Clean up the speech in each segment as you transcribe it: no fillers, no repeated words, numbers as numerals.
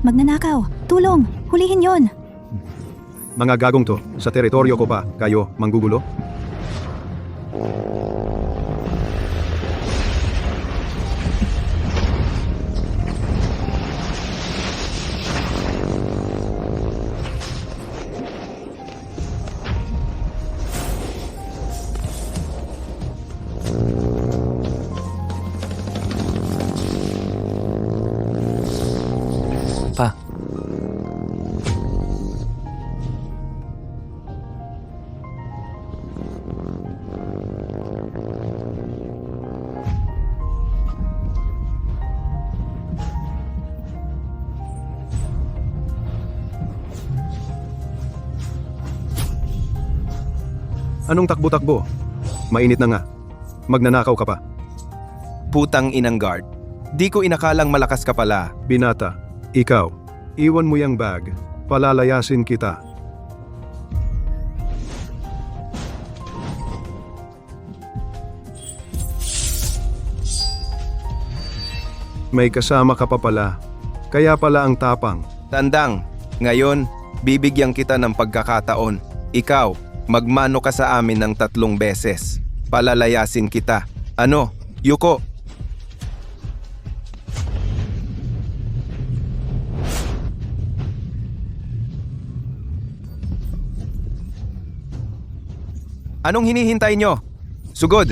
Magnanakaw! Tulong! Hulihin yon! Mga gagong to, sa teritoryo ko pa, kayo manggugulo? Pa, Anong takbo-takbo? Mainit na nga. Magnanakaw ka pa. Putang inang guard. Di ko inakalang malakas ka pala. Binata, ikaw, iwan mo yung bag. Palalayasin kita. May kasama ka pa pala. Kaya pala ang tapang. Tandang, ngayon, bibigyan kita ng pagkakataon. Ikaw, magmano ka sa amin ng 3 beses. Palalayasin kita. Ano? Yuko? Anong hinihintay nyo? Sugod!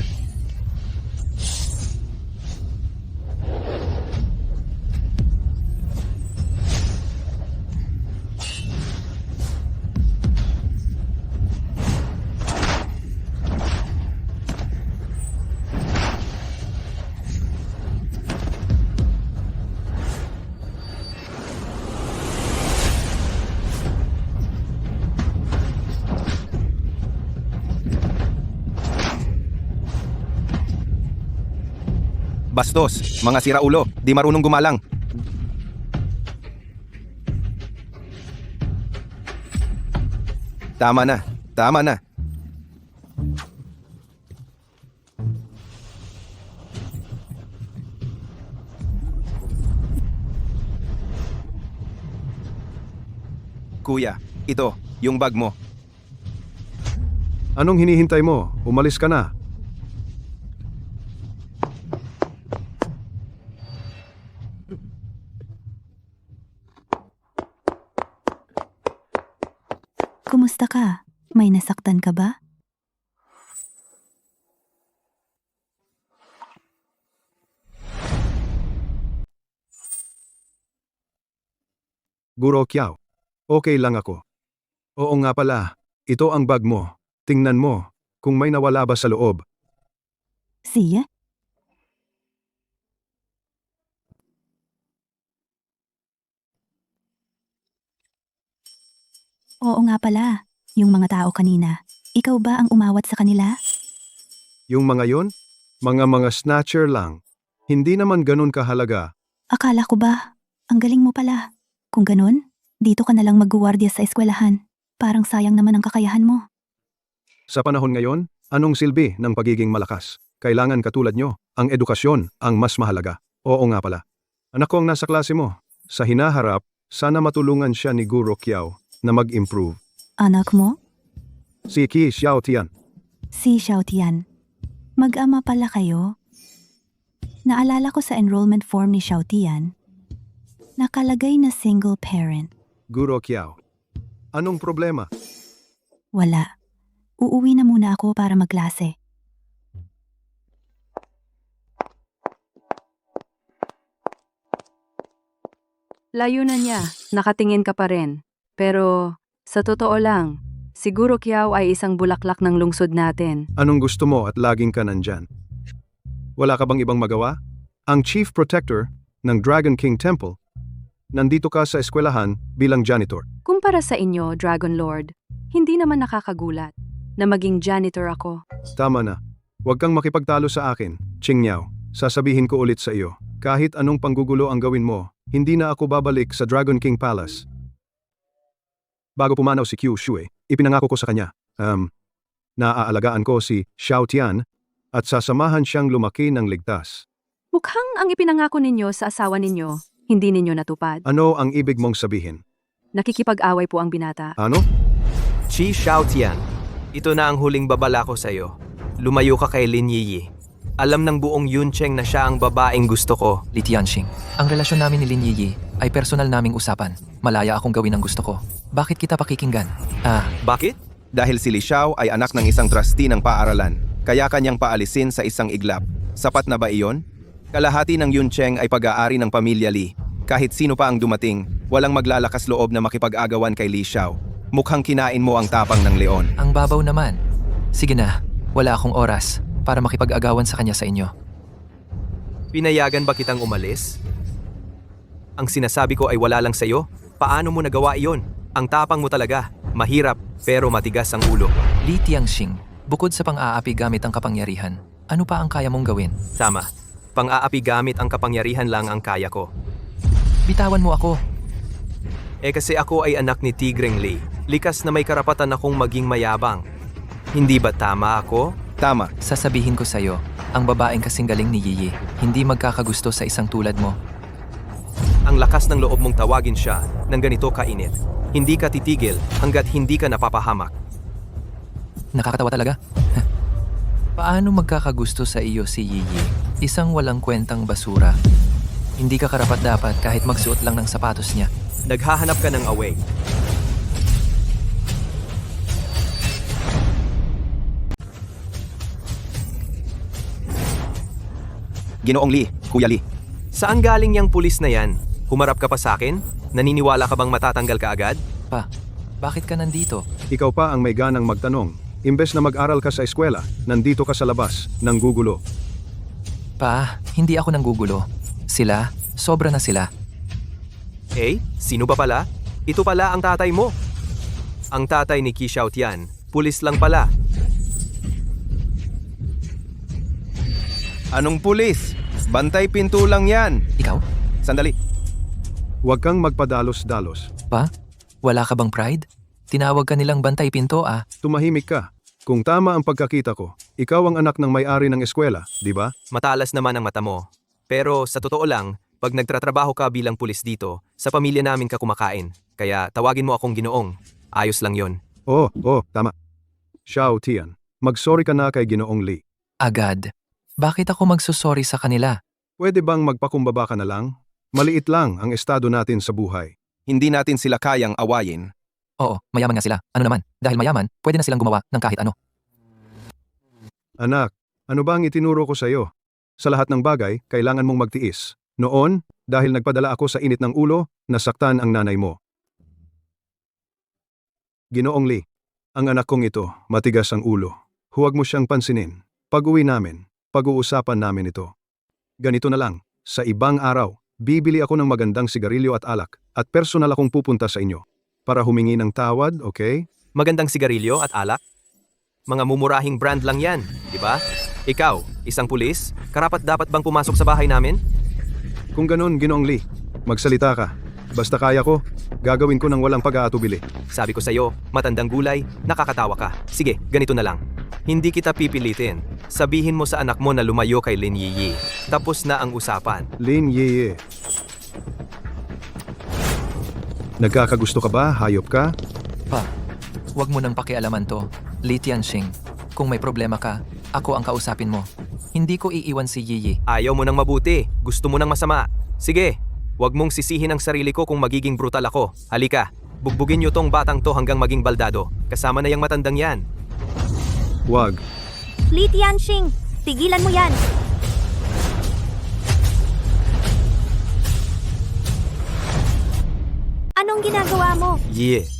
Bastos, mga siraulo, di marunong gumalang. Tama na, tama na. Kuya, ito, yung bag mo. Anong hinihintay mo? Umalis ka na. Kumusta ka? May nasaktan ka ba? Guro Kiao. Okay lang ako. Oo nga pala, ito ang bag mo. Tingnan mo, kung may nawala ba sa loob. Siya? Oo nga pala, yung mga tao kanina. Ikaw ba ang umawat sa kanila? Yung mga yon, mga snatcher lang. Hindi naman ganun kahalaga. Akala ko ba? Ang galing mo pala. Kung ganun, dito ka na lang magguwardiya sa eskwelahan. Parang sayang naman ang kakayahan mo. Sa panahon ngayon, anong silbi ng pagiging malakas? Kailangan katulad nyo, ang edukasyon ang mas mahalaga. Oo nga pala. Anak ko ang nasa klase mo. Sa hinaharap, sana matulungan siya ni Guro Kiao na mag-improve. Anak mo? Si Qi Xiaotian. Si Xiaotian. Mag-ama pala kayo? Naalala ko sa enrollment form ni Xiaotian, nakalagay na single parent. Guro Kiao. Anong problema? Wala. Uuwi na muna ako para magklase. Layo na niya, nakatingin ka pa rin. Pero, sa totoo lang, siguro Kiao ay isang bulaklak ng lungsod natin. Anong gusto mo at laging ka nandyan? Wala ka bang ibang magawa? Ang Chief Protector ng Dragon King Temple. Nandito ka sa eskwelahan bilang janitor. Kumpara sa inyo, Dragon Lord, hindi naman nakakagulat na maging janitor ako. Tama na. Huwag kang makipagtalo sa akin, Ching Niao. Sasabihin ko ulit sa iyo, kahit anong panggugulo ang gawin mo, hindi na ako babalik sa Dragon King Palace. Bago pumanaw si Qiu Shui, ipinangako ko sa kanya, naaalagaan ko si Xiao Tian at sasamahan siyang lumaki ng ligtas. Mukhang ang ipinangako ninyo sa asawa ninyo, hindi ninyo natupad. Ano ang ibig mong sabihin? Nakikipag-away po ang binata. Ano? Chi Xiaotian, ito na ang huling babala ko sa'yo. Lumayo ka kay Lin Yiyi. Alam ng buong Yuncheng na siya ang babaeng gusto ko. Li Tianxing, ang relasyon namin ni Lin Yiyi ay personal naming usapan. Malaya akong gawin ang gusto ko. Bakit kita pakikinggan? Bakit? Dahil si Li Xiao ay anak ng isang trustee ng paaralan, kaya kanyang paalisin sa isang iglap. Sapat na ba iyon? Kalahati ng Yuncheng ay pag-aari ng pamilya Li. Kahit sino pa ang dumating, walang maglalakas loob na makipag-agawan kay Li Xiao. Mukhang kinain mo ang tapang ng leon. Ang babaw naman. Sige na, wala akong oras para makipag-agawan sa kanya sa inyo. Pinayagan ba kitang umalis? Ang sinasabi ko ay wala lang sa'yo. Paano mo nagawa iyon? Ang tapang mo talaga. Mahirap, pero matigas ang ulo. Li Tianxing, bukod sa pang-aapi gamit ang kapangyarihan, ano pa ang kaya mong gawin? Tama. Pang-aapi gamit ang kapangyarihan lang ang kaya ko. Bitawan mo ako. Kasi ako ay anak ni Tigreng Li. Likas na may karapatan akong maging mayabang. Hindi ba tama ako? Tama. Sasabihin ko sa'yo, ang babaeng kasing galing ni Yiyi, hindi magkakagusto sa isang tulad mo. Ang lakas ng loob mong tawagin siya ng ganito kainit. Hindi ka titigil hanggat hindi ka napapahamak. Nakakatawa talaga. Paano magkakagusto sa iyo si Yiyi? Isang walang kwentang basura. Hindi ka karapat-dapat kahit magsuot lang ng sapatos niya. Naghahanap ka ng away. Ginoong Li, Kuya Li. Saan galing yang pulis na yan? Humarap ka pa sa akin? Naniniwala ka bang matatanggal ka agad? Pa, bakit ka nandito? Ikaw pa ang may ganang magtanong. Imbes na mag-aral ka sa eskwela, nandito ka sa labas, nang gugulo. Pa, hindi ako nanggugulo. Sila, sobra na sila. Sino ba pala? Ito pala ang tatay mo. Ang tatay ni Qi Xiaotian, pulis lang pala. Anong pulis? Bantay pinto lang yan. Ikaw? Sandali. Huwag kang magpadalos-dalos. Pa, wala ka bang pride? Tinawag ka nilang bantay pinto Tumahimik ka. Kung tama ang pagkakita ko, ikaw ang anak ng may-ari ng eskwela, di ba? Matalas naman ang mata mo. Pero sa totoo lang, pag nagtratrabaho ka bilang pulis dito, sa pamilya namin ka kumakain. Kaya tawagin mo akong Ginoong. Ayos lang yon. Tama. Xiao Tian, mag-sorry ka na kay Ginoong Li. Agad. Bakit ako magsusorry sa kanila? Pwede bang magpakumbaba ka na lang? Maliit lang ang estado natin sa buhay. Hindi natin sila kayang awayin. Oo, mayaman nga sila. Ano naman, dahil mayaman, pwede na silang gumawa ng kahit ano. Anak, ano ba ang itinuro ko sa iyo? Sa lahat ng bagay, kailangan mong magtiis. Noon, dahil nagpadala ako sa init ng ulo, nasaktan ang nanay mo. Ginoong Li, ang anak kong ito, matigas ang ulo. Huwag mo siyang pansinin. Pag-uwi namin, pag-uusapan namin ito. Ganito na lang, sa ibang araw, bibili ako ng magandang sigarilyo at alak, at personal akong pupunta sa inyo. Para humingi ng tawad, okay? Magandang sigarilyo at alak? Mga mumurahing brand lang yan, di ba? Ikaw, isang pulis, karapat dapat bang pumasok sa bahay namin? Kung ganun, Ginoong Li, magsalita ka. Basta kaya ko, gagawin ko ng walang pag-aatubili. Sabi ko sa'yo, matandang gulay, nakakatawa ka. Sige, ganito na lang. Hindi kita pipilitin. Sabihin mo sa anak mo na lumayo kay Lin Yiyi. Tapos na ang usapan. Lin Yeye. Nagkakagusto ka ba? Hayop ka? Pa, wag mo nang pakialaman to. Li Tianxing, kung may problema ka, ako ang kausapin mo. Hindi ko iiwan si Yiyi. Ayaw mo nang mabuti. Gusto mo nang masama. Sige, wag mong sisihin ang sarili ko kung magiging brutal ako. Halika, bugbugin niyo tong batang to hanggang maging baldado. Kasama na yung matandang yan. Wag. Li Tianxing, tigilan mo yan. Anong ginagawa mo? Yeah.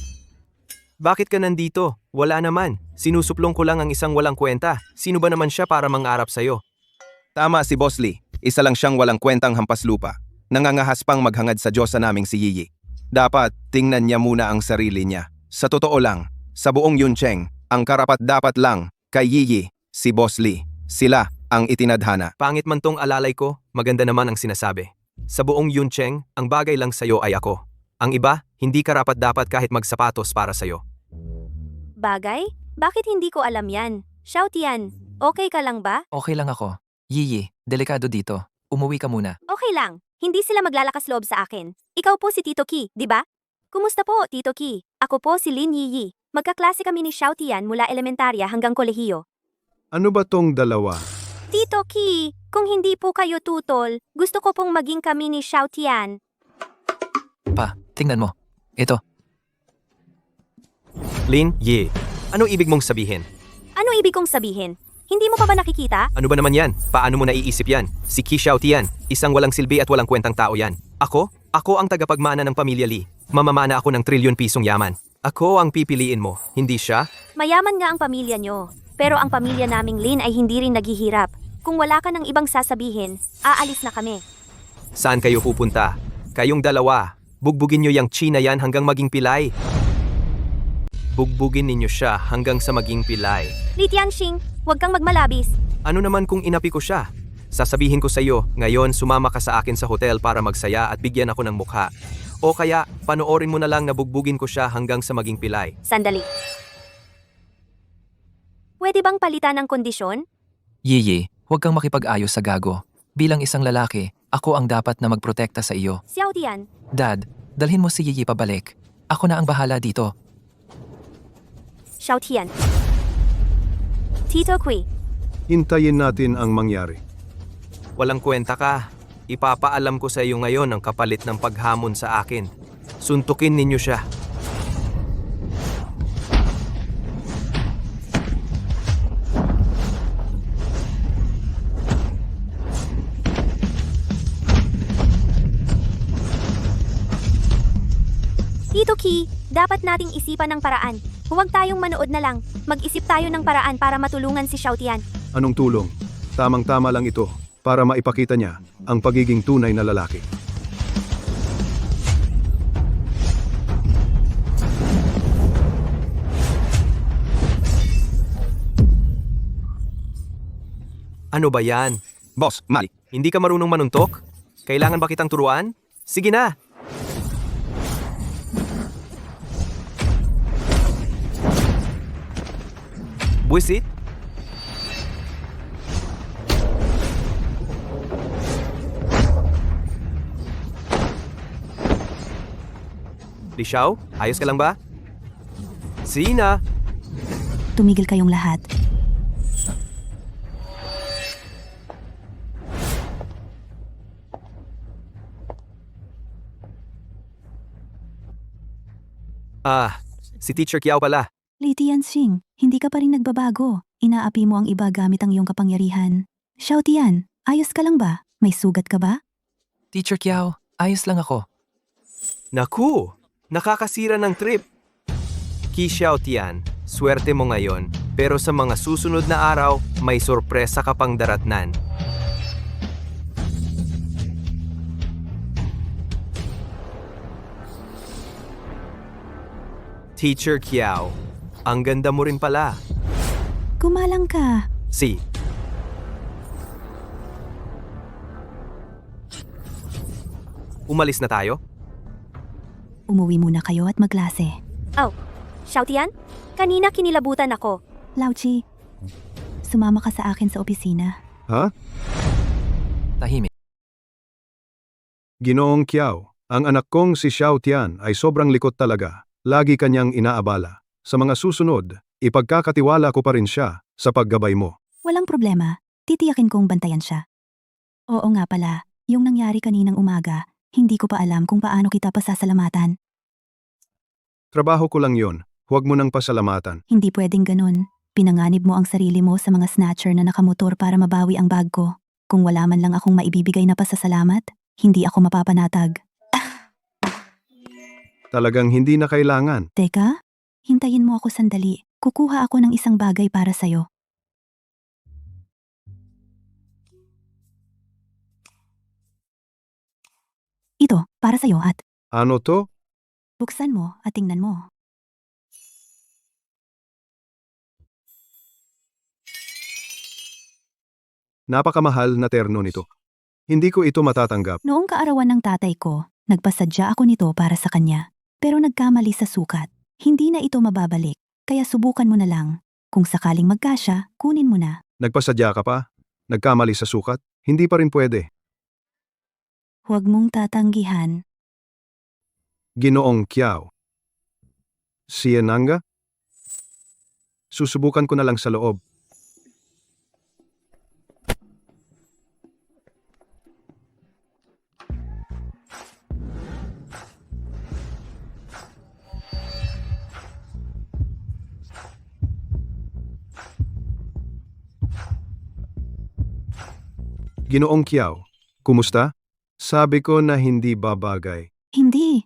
Bakit ka nandito? Wala naman. Sinusuplong ko lang ang isang walang kwenta. Sino ba naman siya para mangarap sa'yo? Tama si Boss Lee. Isa lang siyang walang kwentang hampas lupa. Nangangahas pang maghangad sa Diyosa naming si Yiyi. Dapat tingnan niya muna ang sarili niya. Sa totoo lang, sa buong Yuncheng, ang karapat-dapat lang kay Yiyi, si Boss Lee. Sila ang itinadhana. Pangit man tong alalay ko, maganda naman ang sinasabi. Sa buong Yuncheng, ang bagay lang sa'yo ay ako. Ang iba, hindi karapat-dapat kahit magsapatos para sa'yo. Bagay? Bakit hindi ko alam yan? Xiaotian, okay ka lang ba? Okay lang ako. Yiyi, delikado dito. Umuwi ka muna. Okay lang. hindi sila maglalakas loob sa akin. Ikaw po si Tito Ki, di ba? Kumusta po, Tito Ki? Ako po si Lin Yiyi. Magkaklase kami ni Xiao Tian mula elementarya hanggang kolehiyo. Ano ba tong dalawa? Tito Ki, kung hindi po kayo tutol, gusto ko pong maging kami ni Xiao Tian. Pa, tingnan mo. Ito, Lin Yi, ano ibig mong sabihin? Ano ibig kong sabihin? Hindi mo pa ba nakikita? Ano ba naman yan? Paano mo naiisip yan? Si Qi Xiaotian, isang walang silbi at walang kwentang tao yan. Ako? Ako ang tagapagmana ng pamilya Li. Mamamana ako ng trilyon pisong yaman. Ako ang pipiliin mo, hindi siya? Mayaman nga ang pamilya nyo. Pero ang pamilya naming Lin ay hindi rin naghihirap. Kung wala ka ng ibang sasabihin, aalis na kami. Saan kayo pupunta? Kayong dalawa. Bugbugin nyo yung Chi na yan hanggang maging pilay. Bugbugin ninyo siya hanggang sa maging pilay. Li Tianxing, huwag kang magmalabis. Ano naman kung inapi ko siya? Sasabihin ko sa iyo, ngayon sumama ka sa akin sa hotel para magsaya at bigyan ako ng mukha. O kaya, panoorin mo na lang na bugbugin ko siya hanggang sa maging pilay. Sandali. Pwede bang palitan ng kondisyon? Yiyi, huwag kang makipag-ayos sa gago. Bilang isang lalaki, ako ang dapat na magprotekta sa iyo. Xiao Tian, Dad, dalhin mo si Yiyi pabalik. Ako na ang bahala dito. Xiao Tian. Tito Kui, Hintayin natin ang mangyari. Walang kwenta ka. Ipapaalam ko sa iyo ngayon ang kapalit ng paghamon sa akin. Suntukin ninyo siya. Tito Ki, dapat nating isipan ng paraan. Huwag tayong manood na lang. Mag-isip tayo ng paraan para matulungan si Xiao Tian. Anong tulong? Tamang-tama lang ito para maipakita niya ang pagiging tunay na lalaki. Ano ba yan? Boss, Mali, hindi ka marunong manuntok? Kailangan ba kitang turuan? Sige na! Buwisit? Li Xiao, ayos ka lang ba? Sina! Tumigil kayong lahat. Si Teacher Kiao pala. Li Tianxing, hindi ka pa rin nagbabago. Inaapi mo ang iba gamit ang iyong kapangyarihan. Xiao Tian, ayos ka lang ba? May sugat ka ba? Teacher Kiao, ayos lang ako. Naku! Nakakasira ng trip. Qi Xiaotian, swerte mo ngayon, pero sa mga susunod na araw, may sorpresa ka pang daratnan. Teacher Kiao, ang ganda mo rin pala. Gumalang ka. Si. Umalis na tayo? Umuwi muna kayo at maglase. Oh, Xiao Tian? Kanina kinilabutan ako. Lauchi, sumama ka sa akin sa opisina. Ha? Tahimik. Ginoong Kiao, ang anak kong si Xiao Tian ay sobrang likot talaga. Lagi kanyang inaabala. Sa mga susunod, ipagkakatiwala ko pa rin siya sa paggabay mo. Walang problema. Titiyakin kong bantayan siya. Oo nga pala, yung nangyari kaninang umaga, hindi ko pa alam kung paano kita pasasalamatan. Trabaho ko lang yon. Huwag mo nang pasalamatan. Hindi pwedeng ganun. Pinanganib mo ang sarili mo sa mga snatcher na nakamotor para mabawi ang bag ko. Kung wala man lang akong maibibigay na pasasalamat, hindi ako mapapanatag. Talagang hindi na kailangan. Teka, hintayin mo ako sandali. Kukuha ako ng isang bagay para sa'yo. Ito, para sa'yo at Ano to? buksan mo at tingnan mo. Napakamahal na terno nito. Hindi ko ito matatanggap. Noong kaarawan ng tatay ko, nagpasadya ako nito para sa kanya. Pero nagkamali sa sukat. Hindi na ito mababalik. Kaya subukan mo na lang. Kung sakaling magkasya, kunin mo na. Nagpasadya ka pa? Nagkamali sa sukat? Hindi pa rin pwede. Huwag mong tatanggihan. Ginoong Kiao. Sienanga? Susubukan ko na lang sa loob. Ginoong Kiao, kumusta? Sabi ko na hindi babagay. Hindi.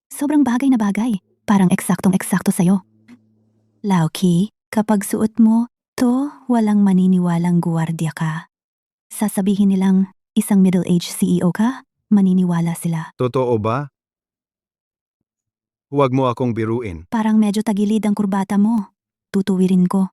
Sobrang bagay na bagay. Parang eksaktong-eksakto sa'yo. Lauki, kapag suot mo, to walang maniniwalang guwardiya ka. Sasabihin nilang isang middle-aged CEO ka, maniniwala sila. Totoo ba? Huwag mo akong biruin. Parang medyo tagilid ang kurbata mo. Tutuwirin ko.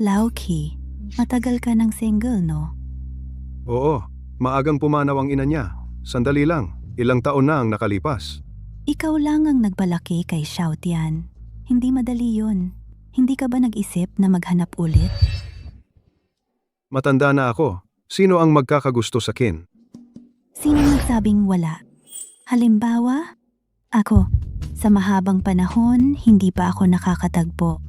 Lauki, matagal ka ng single, no? Oo, maagang pumanaw ang ina niya. Sandali lang, ilang taon na ang nakalipas. Ikaw lang ang nagpalaki kay Xiaotian. Hindi madali yun. Hindi ka ba nag-isip na maghanap ulit? Matanda na ako. Sino ang magkakagusto sa kin? Sino nagsabing wala? Halimbawa, ako. Sa mahabang panahon, hindi pa ako nakakatagpo.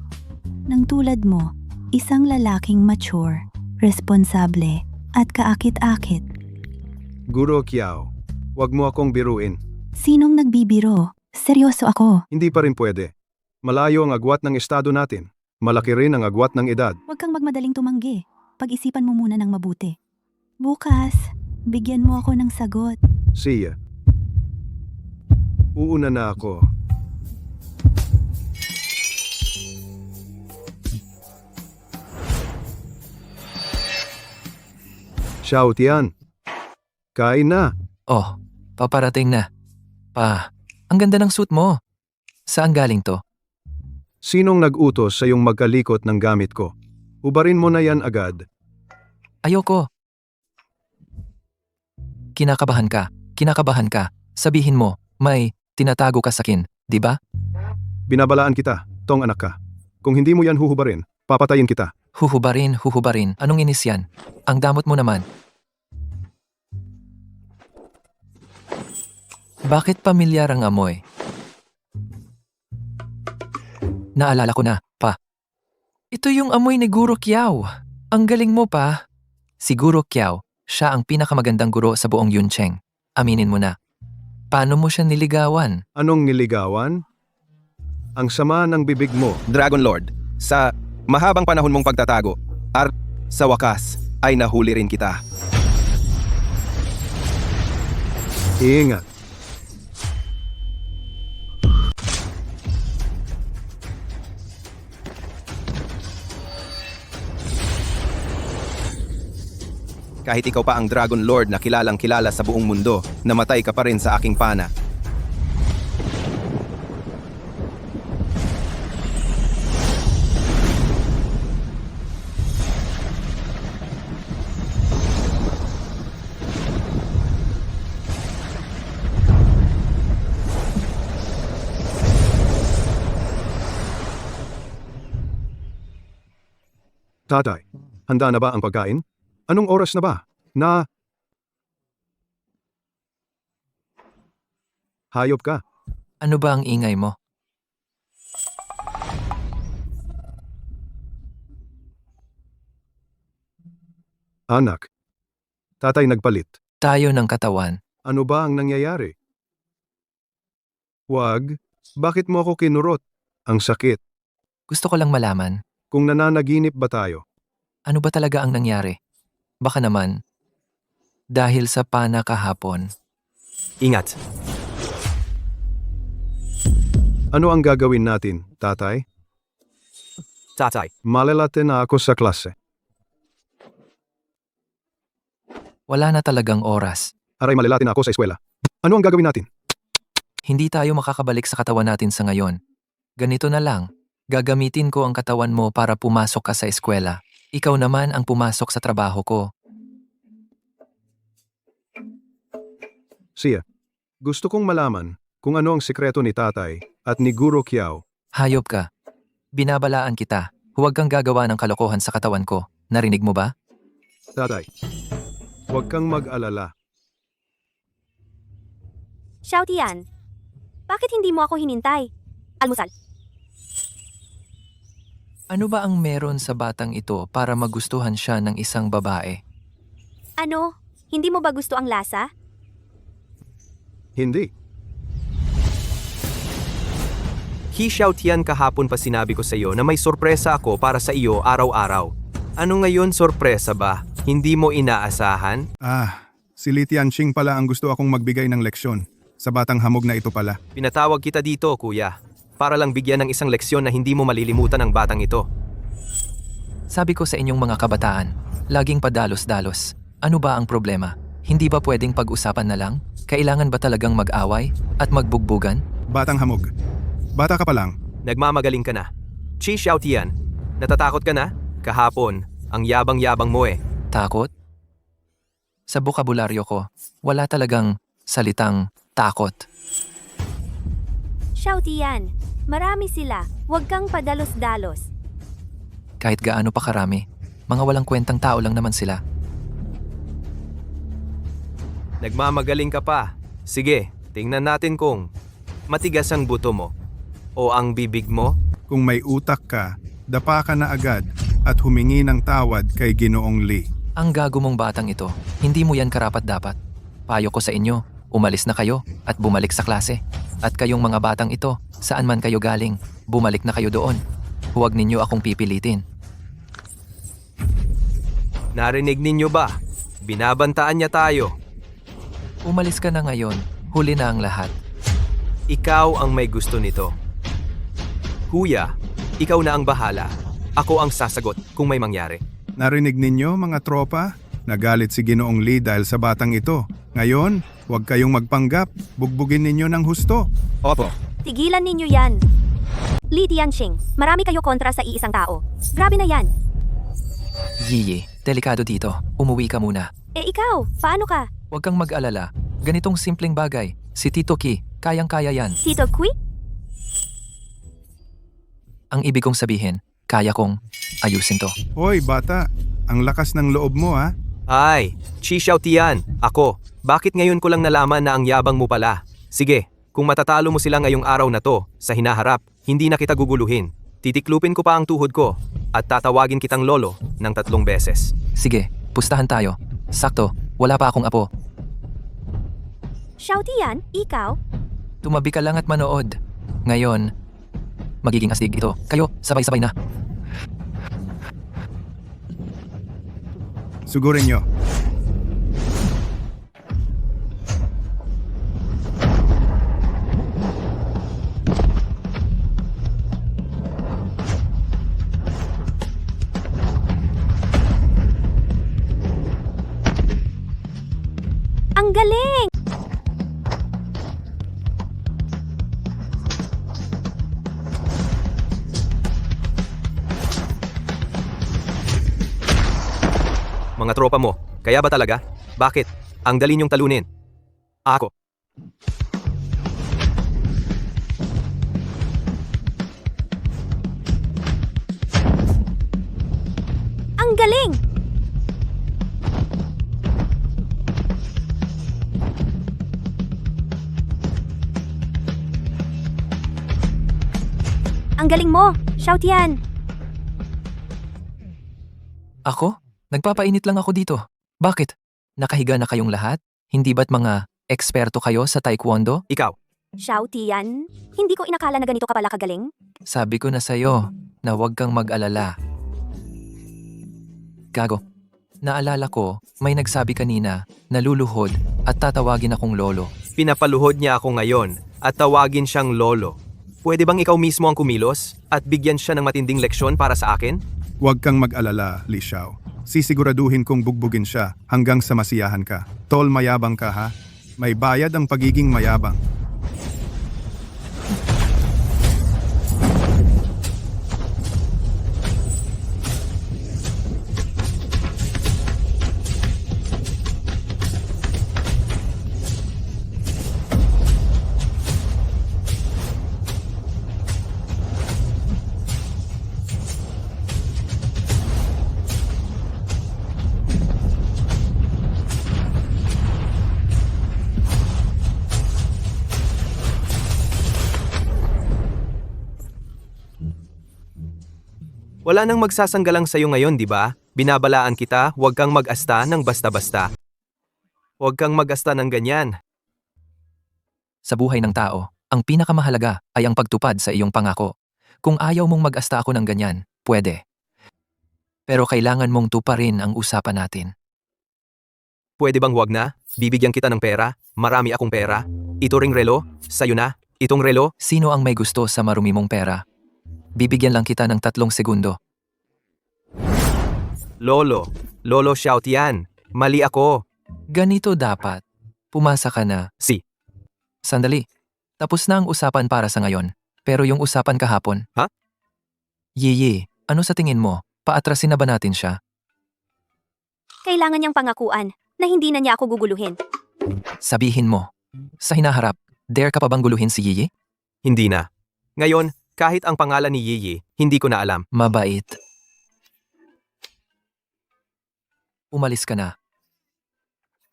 Nang tulad mo, isang lalaking mature, responsable, at kaakit-akit. Guro Kiao, huwag mo akong biruin. Sinong nagbibiro? Seryoso ako. Hindi pa rin pwede. Malayo ang agwat ng estado natin. Malaki rin ang agwat ng edad. Huwag kang magmadaling tumanggi. Pag-isipan mo muna ng mabuti. Bukas, bigyan mo ako ng sagot. Siya. Uuna na ako. Xiaotian. Kain na. Oh, paparating na. Ang ganda ng suit mo. Saan galing to? Sinong nag-utos sa iyong magkalikot ng gamit ko? Ubarin mo na yan agad. Ayoko. Kinakabahan ka. Sabihin mo, may tinatago ka sa akin, di ba? Binabalaan kita, tong anak ka. Kung hindi mo yan huhubarin, papatayin kita. Huhubarin. Anong inis yan? Ang damot mo naman. Bakit pamilyar ang amoy? Naalala ko na, pa. Ito yung amoy ni Guro Kiao. Ang galing mo, pa. Si Guro Kiao, siya ang pinakamagandang guro sa buong Yuncheng. Aminin mo na. Paano mo siya niligawan? Anong niligawan? Ang sama ng bibig mo. Dragon Lord, sa mahabang panahon mong pagtatago, sa wakas ay nahuli rin kita. Ingat. Kahit ikaw pa ang Dragon Lord na kilalang kilala sa buong mundo, namatay ka pa rin sa aking pana. Tatay, handa na ba ang pagkain? Anong oras na ba? Hayop ka. Ano ba ang ingay mo? Anak. Tatay nagpalit. Tayo ng katawan. Ano ba ang nangyayari? Wag. Bakit mo ako kinurot? Ang sakit. Gusto ko lang malaman, Kung nananaginip ba tayo? ano ba talaga ang nangyari? Baka naman, dahil sa pana kahapon. Ingat. Ano ang gagawin natin, tatay? Tatay. Malalate na ako sa klase. Wala na talagang oras. Aray malalate na ako sa eskwela. Ano ang gagawin natin? Hindi tayo makakabalik sa katawan natin sa ngayon. Ganito na lang. Gagamitin ko ang katawan mo para pumasok ka sa eskwela. Ikaw naman ang pumasok sa trabaho ko. Siya, gusto kong malaman kung ano ang sikreto ni tatay at ni Guro Kiao. Hayop ka. Binabalaan kita. Huwag kang gagawa ng kalokohan sa katawan ko. Narinig mo ba? Tatay, huwag kang mag-alala. Xiao Tian, bakit hindi mo ako hinintay? Almusal. Ano ba ang meron sa batang ito para magustuhan siya ng isang babae? Ano? Hindi mo ba gusto ang lasa? Hindi. He Xiaotian, kahapon pa sinabi ko sa iyo na may sorpresa ako para sa iyo araw-araw. Ano ngayon, sorpresa ba? Hindi mo inaasahan? Si Li Tianqing pala ang gusto akong magbigay ng leksyon. Sa batang hamog na ito pala. Pinatawag kita dito, kuya. Para lang bigyan ng isang leksyon na hindi mo malilimutan ang batang ito. Sabi ko sa inyong mga kabataan, laging padalos-dalos. Ano ba ang problema? Hindi ba pwedeng pag-usapan na lang? Kailangan ba talagang mag-away at magbugbugan? Batang hamog. Bata ka pa lang. Nagmamagaling ka na. Chi Xiaotian, natatakot ka na? Kahapon, ang yabang-yabang mo eh. Takot? Sa bokabularyo ko, wala talagang salitang takot. Xiao Tian, marami sila. Huwag kang padalos-dalos. Kahit gaano pa karami, mga walang kwentang tao lang naman sila. Nagmamagaling ka pa. Sige, tingnan natin kung matigas ang buto mo o ang bibig mo. Kung may utak ka, dapa ka na agad at humingi ng tawad kay Ginoong Li. Ang gago mong batang ito, hindi mo yan karapat-dapat. Payo ko sa inyo, umalis na kayo at bumalik sa klase. At kayong mga batang ito, saan man kayo galing, bumalik na kayo doon. Huwag ninyo akong pipilitin. Narinig ninyo ba? Binabantaan niya tayo. Umalis ka na ngayon, huli na ang lahat. Ikaw ang may gusto nito. Kuya, ikaw na ang bahala. Ako ang sasagot kung may mangyari. Narinig ninyo mga tropa? Nagalit si Ginoong Li dahil sa batang ito. Ngayon, huwag kayong magpanggap. Bugbugin ninyo ng husto. Opo. Tigilan ninyo yan. Li Tianqing, marami kayo kontra sa iisang tao. Grabe na yan. Yiyi, delikado dito. Umuwi ka muna. Eh ikaw, paano ka? Huwag kang mag-alala. Ganitong simpleng bagay. Si Tito Ki, kayang-kaya yan. Tito Kui? Ang ibig kong sabihin, kaya kong ayusin to. Hoy bata, ang lakas ng loob mo ha. Ay, Chi Xiaotian, ako. Bakit ngayon ko lang nalaman na ang yabang mo pala? Sige, kung matatalo mo sila ngayong araw na to, sa hinaharap, hindi na kita guguluhin. Titiklupin ko pa ang tuhod ko at tatawagin kitang lolo ng 3 beses. Sige, pustahan tayo. Sakto, wala pa akong apo. Xiao Tian, ikaw? Tumabi ka lang at manood. Ngayon, magiging astig ito. Kayo, sabay-sabay na. Sugurin nyo. Ang galing! Mga tropa mo, kaya ba talaga? Bakit? Ang dali niyong talunin. Ako. Ang galing! Ang galing mo, Xiao Tian. Ako? Nagpapainit lang ako dito. Bakit? Nakahiga na kayong lahat? Hindi ba't mga eksperto kayo sa taekwondo? Ikaw. Xiao Tian, hindi ko inakala na ganito ka pala kagaling. Sabi ko na sa'yo na huwag kang mag-alala. Gago. Naalala ko, may nagsabi kanina na luluhod at tatawagin akong lolo. Pinapaluhod niya ako ngayon at tawagin siyang lolo. Pwede bang ikaw mismo ang kumilos at bigyan siya ng matinding leksyon para sa akin? Huwag kang mag-alala, Li Xiao. Sisiguraduhin kong bugbugin siya hanggang sa masiyahan ka. Tol, mayabang ka ha? May bayad ang pagiging mayabang. Wala nang magsasanggalang sa'yo ngayon, di ba? Binabalaan kita, huwag kang mag-asta ng basta-basta. Huwag kang mag-asta ng ganyan. Sa buhay ng tao, ang pinakamahalaga ay ang pagtupad sa iyong pangako. Kung ayaw mong mag-asta ako ng ganyan, pwede. Pero kailangan mong tuparin ang usapan natin. Pwede bang huwag na? Bibigyan kita ng pera, marami akong pera. Ito ring relo, sa'yo na. Itong relo, Sino ang may gusto sa marumi mong pera? Bibigyan lang kita ng 3 segundo. Lolo shout yan. Mali ako. Ganito dapat. Pumasa ka na. Si. Sandali. Tapos na ang usapan para sa ngayon. Pero yung usapan kahapon. Ha? Yiyi, ano sa tingin mo? Paatrasin na ba natin siya? Kailangan niyang pangakuan na hindi na niya ako guguluhin. Sabihin mo. Sa hinaharap, dare ka pa bang guluhin si Yiyi? Hindi na. Ngayon, kahit ang pangalan ni Yiyi, hindi ko na alam. Mabait. Umalis ka na.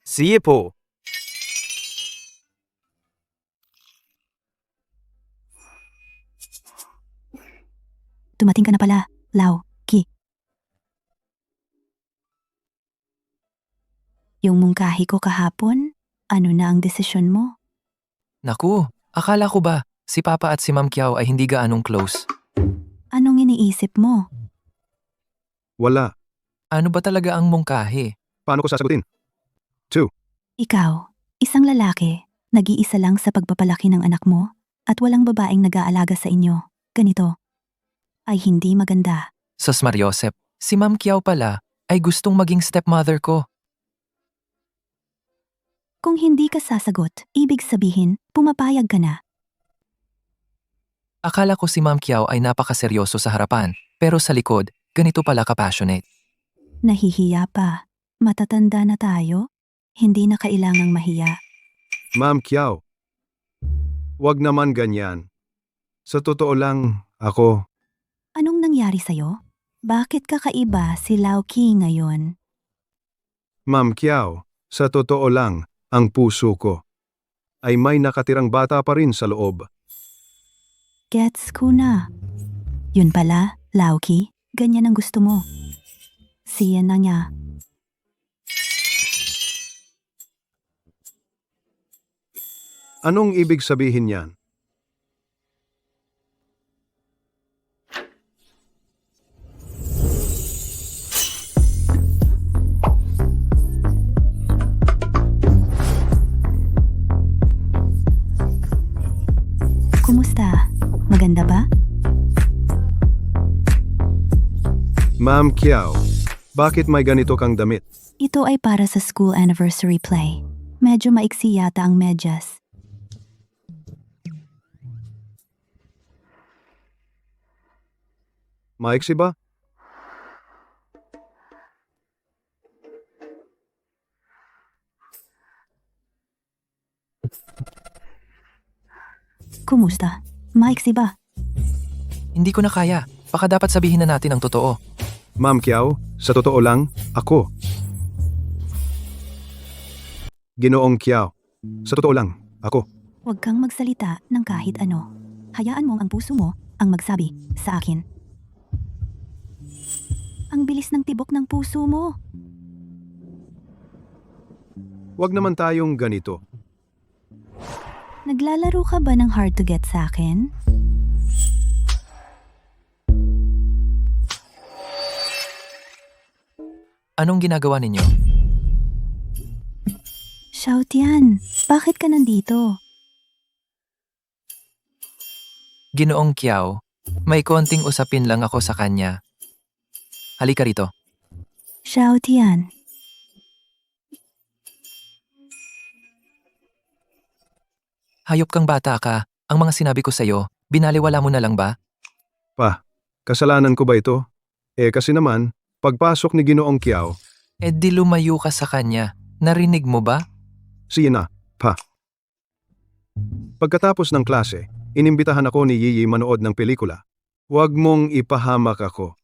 Sige po. Dumating ka na pala, Lau, Ki. Yung mungkahi ko kahapon, ano na ang desisyon mo? Naku, akala ko ba si Papa at si Ma'am Kiao ay hindi gaanong close? Anong iniisip mo? Wala. Ano ba talaga ang mungkahi? Paano ko sasagutin? Ikaw, isang lalaki, nag-iisa lang sa pagpapalaki ng anak mo, at walang babaeng nag-aalaga sa inyo. Ganito. Ay hindi maganda. Sos Mariosep, si Ma'am Kiao pala ay gustong maging stepmother ko. Kung hindi ka sasagot, ibig sabihin, pumapayag ka na. Akala ko si Ma'am Kiao ay napakaseryoso sa harapan, pero sa likod, ganito pala ka-passionate. Nahihiya pa. Matatanda na tayo. Hindi na kailangang mahiya. Ma'am Kiao. Wag naman ganyan. Sa totoo lang, ako, Anong nangyari sa'yo? Bakit kakaiba si Lau Ki ngayon? Ma'am Kiao, sa totoo lang, ang puso ko ay may nakatirang bata pa rin sa loob. Gets ko na. Yun pala, Lau Ki, ganyan ang gusto mo. Siya na niya. Anong ibig sabihin niyan? Kumusta? Maganda ba? Ma'am Kiao, bakit may ganito kang damit? Ito ay para sa school anniversary play. Medyo maiksi yata ang medyas. Maiksi ba? Kumusta? Maiksi ba? Hindi ko na kaya. Baka dapat sabihin na natin ang totoo. Ma'am Kiao, sa totoo lang, ako. Ginoong Kiao, sa totoo lang, ako. Huwag kang magsalita ng kahit ano. Hayaan mong ang puso mo ang magsabi sa akin. Ang bilis ng tibok ng puso mo. Wag naman tayong ganito. Naglalaro ka ba ng hard to get sa akin? Anong ginagawa ninyo? Xiaotian, bakit ka nandito? Ginoong Kiao, may konting usapin lang ako sa kanya. Halika rito. Xiaotian, Hayop kang bata ka. Ang mga sinabi ko sa'yo, binaliwala mo na lang ba? Pa, kasalanan ko ba ito? Kasi naman, pagpasok ni Ginoong Kiao, Di lumayo ka sa kanya. Narinig mo ba? siya na, pa. Pagkatapos ng klase, inimbitahan ako ni Yiyi manood ng pelikula. Huwag mong ipahamak ako.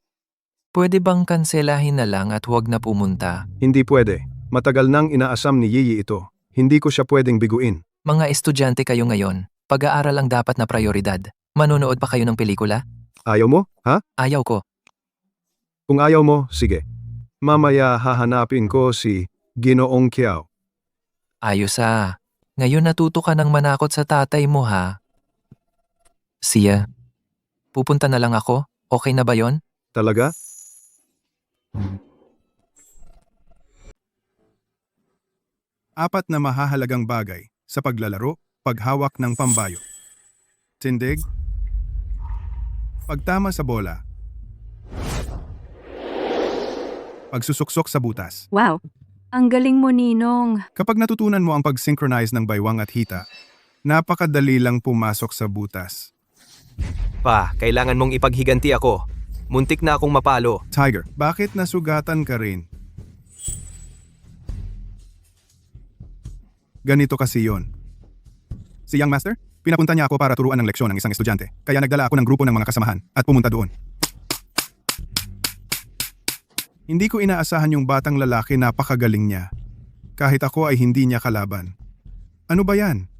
Pwede bang kanselahin na lang at huwag na pumunta? Hindi pwede. Matagal nang inaasam ni Yiyi ito. Hindi ko siya pwedeng biguin. Mga estudyante kayo ngayon. Pag-aaral ang dapat na prioridad. Manonood pa kayo ng pelikula? Ayaw mo, ha? Ayaw ko. Kung ayaw mo, sige. Mamaya hahanapin ko si Ginoong Kiao. Ayos ah. Ngayon natuto ka ng manakot sa tatay mo ha. Siya, pupunta na lang ako. Okay na ba yon? Talaga? Apat na mahahalagang bagay sa paglalaro, paghawak ng pambayo. Tindig, pagtama sa bola, pagsusuksok sa butas. Wow, ang galing mo, Ninong. Kapag natutunan mo ang pag-synchronize ng baywang at hita, napakadali lang pumasok sa butas. Pa, kailangan mong ipaghiganti ako. Muntik na akong mapalo. Tiger, bakit nasugatan ka rin? Ganito kasi yon. Si Young Master, pinapunta niya ako para turuan ng leksyon ng isang estudyante. Kaya nagdala ako ng grupo ng mga kasamahan at pumunta doon. Hindi ko inaasahan yung batang lalaki, napakagaling niya. Kahit ako ay hindi niya kalaban. Ano ba yan?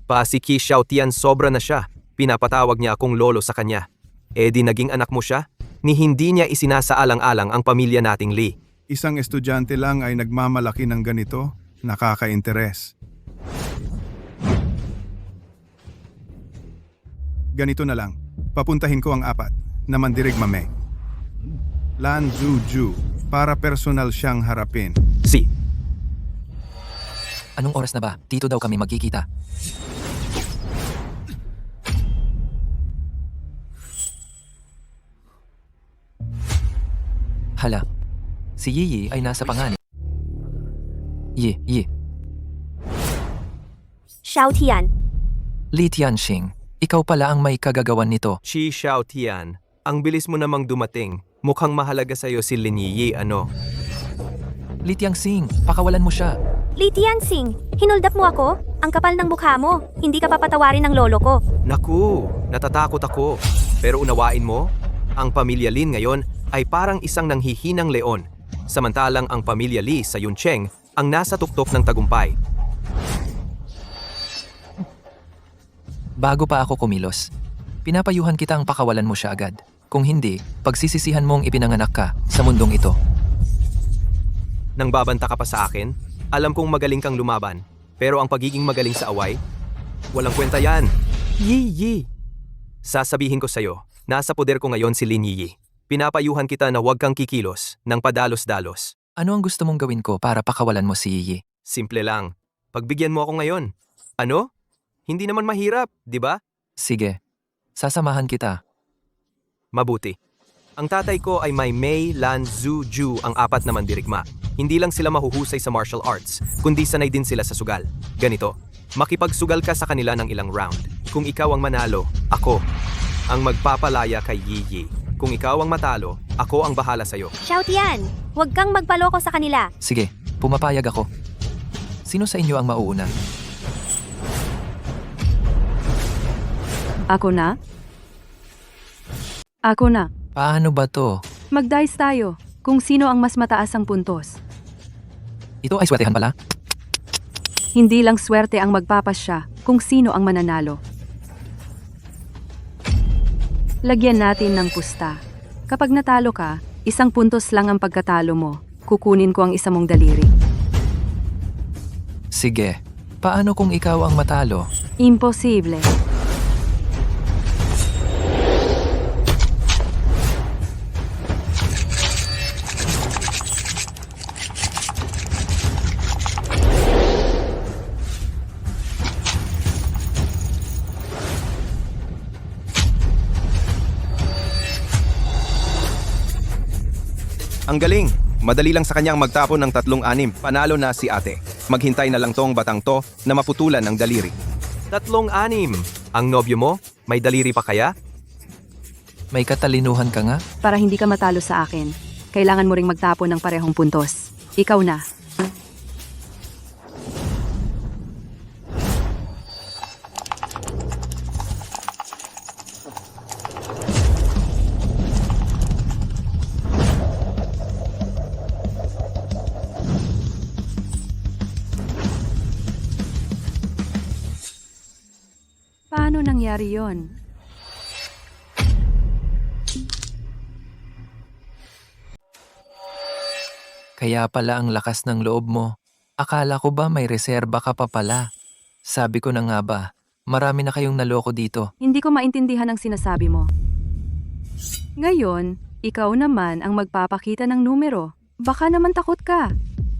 Pa, si Ki Xiaotian sobra na siya. Pinapatawag niya akong lolo sa kanya. Eh di naging anak mo siya? Ni hindi niya isinasaalang-alang ang pamilya nating Lee. Isang estudyante lang ay nagmamalaki ng ganito, nakaka-interes. Ganito na lang, papuntahin ko ang apat na mandirigmame. Lan Zhu, para personal siyang harapin. Si, Anong oras na ba? Dito daw kami magkikita. Hala, si Yiyi ay nasa panganib. Yi, Xiao Tian, Li Tianxing, ikaw pala ang may kagagawan nito. Chi Xiaotian. Ang bilis mo namang dumating. Mukhang mahalaga sa'yo si Lin Yi, ano? Li Tianxing, pakawalan mo siya. Li Tianxing, hinuldap mo ako? Ang kapal ng mukha mo. Hindi ka papatawarin ng lolo ko. Naku, natatakot ako. Pero unawain mo, ang pamilya Lin ngayon ay parang isang nanghihinang leon. Samantalang ang pamilya Li sa Yuncheng ang nasa tuktok ng tagumpay. Bago pa ako kumilos, pinapayuhan kita ang pakawalan mo siya agad. Kung hindi, pagsisisihan mong ipinanganak ka sa mundong ito. Nang babanta ka pa sa akin, alam kong magaling kang lumaban. Pero ang pagiging magaling sa away, walang kwenta yan. Yi. Sasabihin ko sa'yo, nasa poder ko ngayon si Lin Yi. Pinapayuhan kita na huwag kang kikilos ng padalos-dalos. Ano ang gusto mong gawin ko para pakawalan mo si Yiyi? Simple lang. Pagbigyan mo ako ngayon. Ano? Hindi naman mahirap, di ba? Sige, sasamahan kita. Mabuti. Ang tatay ko ay may Mei, Lan, Zhu, Ju ang apat na mandirigma. Hindi lang sila mahuhusay sa martial arts, kundi sanay din sila sa sugal. Ganito, makipagsugal ka sa kanila ng ilang round. Kung ikaw ang manalo, ako ang magpapalaya kay Yiyi. Kung ikaw ang matalo, ako ang bahala sa'yo. Xiao Tian, huwag kang magpaloko sa kanila. Sige, pumapayag ako. Sino sa inyo ang mauuna? Ako na? Ako na. Paano ba to? Mag-dice tayo kung sino ang mas mataas ang puntos. Ito ay swertehan pala? Hindi lang swerte ang magpapasya kung sino ang mananalo. Lagyan natin ng pusta. Kapag natalo ka, 1 puntos lang ang pagkatalo mo. Kukunin ko ang isa mong daliri. Sige, paano kung ikaw ang matalo? Imposible. Ang galing! Madali lang sa kanyang magtapon ng 3-6. Panalo na si ate. Maghintay na lang tong batang to na maputulan ng daliri. 3-6! Ang nobyo mo? May daliri pa kaya? May katalinuhan ka nga? Para hindi ka matalo sa akin, kailangan mo ring magtapon ng parehong puntos. Ikaw na. Paano nangyari yon? Kaya pala ang lakas ng loob mo. Akala ko ba may reserba ka pa pala? Sabi ko na nga ba, marami na kayong naloko dito. Hindi ko maintindihan ang sinasabi mo. Ngayon, ikaw naman ang magpapakita ng numero. Baka naman takot ka.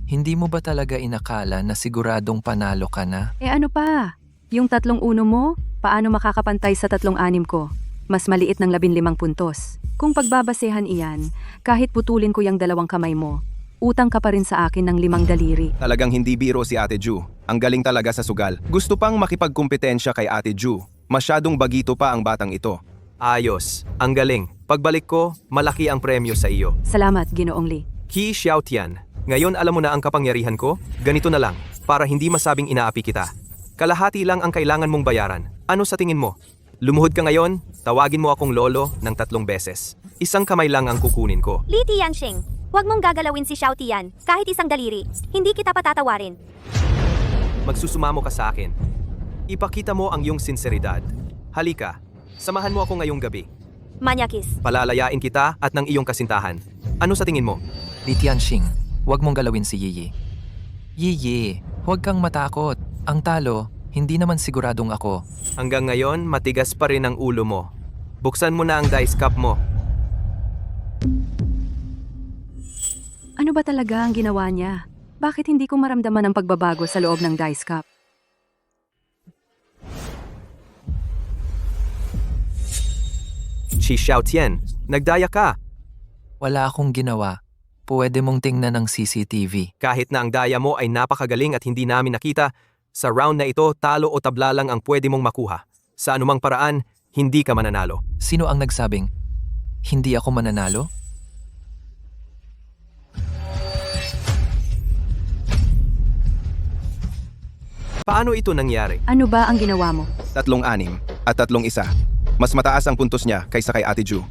Hindi mo ba talaga inakala na siguradong panalo ka na? Eh ano pa? Yung 3-1 mo, paano makakapantay sa 3-6 ko? Mas maliit ng 15 puntos. Kung pagbabasehan iyan, kahit putulin ko yung 2 kamay mo, utang ka pa rin sa akin ng 5 daliri. Talagang hindi biro si Ate Ju. Ang galing talaga sa sugal. Gusto pang makipagkumpetensya kay Ate Ju. Masyadong bagito pa ang batang ito. Ayos. Ang galing. Pagbalik ko, malaki ang premyo sa iyo. Salamat, Ginoong Lee. Qi Xiaotian. Ngayon alam mo na ang kapangyarihan ko? Ganito na lang, para hindi masabing inaapi kita. Kalahati lang ang kailangan mong bayaran. Ano sa tingin mo? Lumuhod ka ngayon, tawagin mo akong lolo ng 3 beses. 1 kamay lang ang kukunin ko. Li Tianxing, huwag mong gagalawin si Xiao Tian, kahit 1 daliri. Hindi kita patatawarin. Magsusumamo ka sa akin. Ipakita mo ang iyong sinseridad. Halika, samahan mo ako ngayong gabi. Manyakis. Palalayain kita at ng iyong kasintahan. Ano sa tingin mo? Li Tianxing, huwag mong galawin si Yiyi. Yiyi, huwag kang matakot. Ang talo, hindi naman siguradong ako. Hanggang ngayon, matigas pa rin ang ulo mo. Buksan mo na ang dice cup mo. Ano ba talaga ang ginawa niya? Bakit hindi ko maramdaman ang pagbabago sa loob ng dice cup? Qi Xiaotian, nagdaya ka. Wala akong ginawa. Pwede mong tingnan ng CCTV. Kahit na ang daya mo ay napakagaling at hindi namin nakita, sa round na ito, talo o tabla lang ang pwede mong makuha. Sa anumang paraan, hindi ka mananalo. Sino ang nagsabing, hindi ako mananalo? Paano ito nangyari? Ano ba ang ginawa mo? 3-6 at 3-1. Mas mataas ang puntos niya kaysa kay Ate Ju.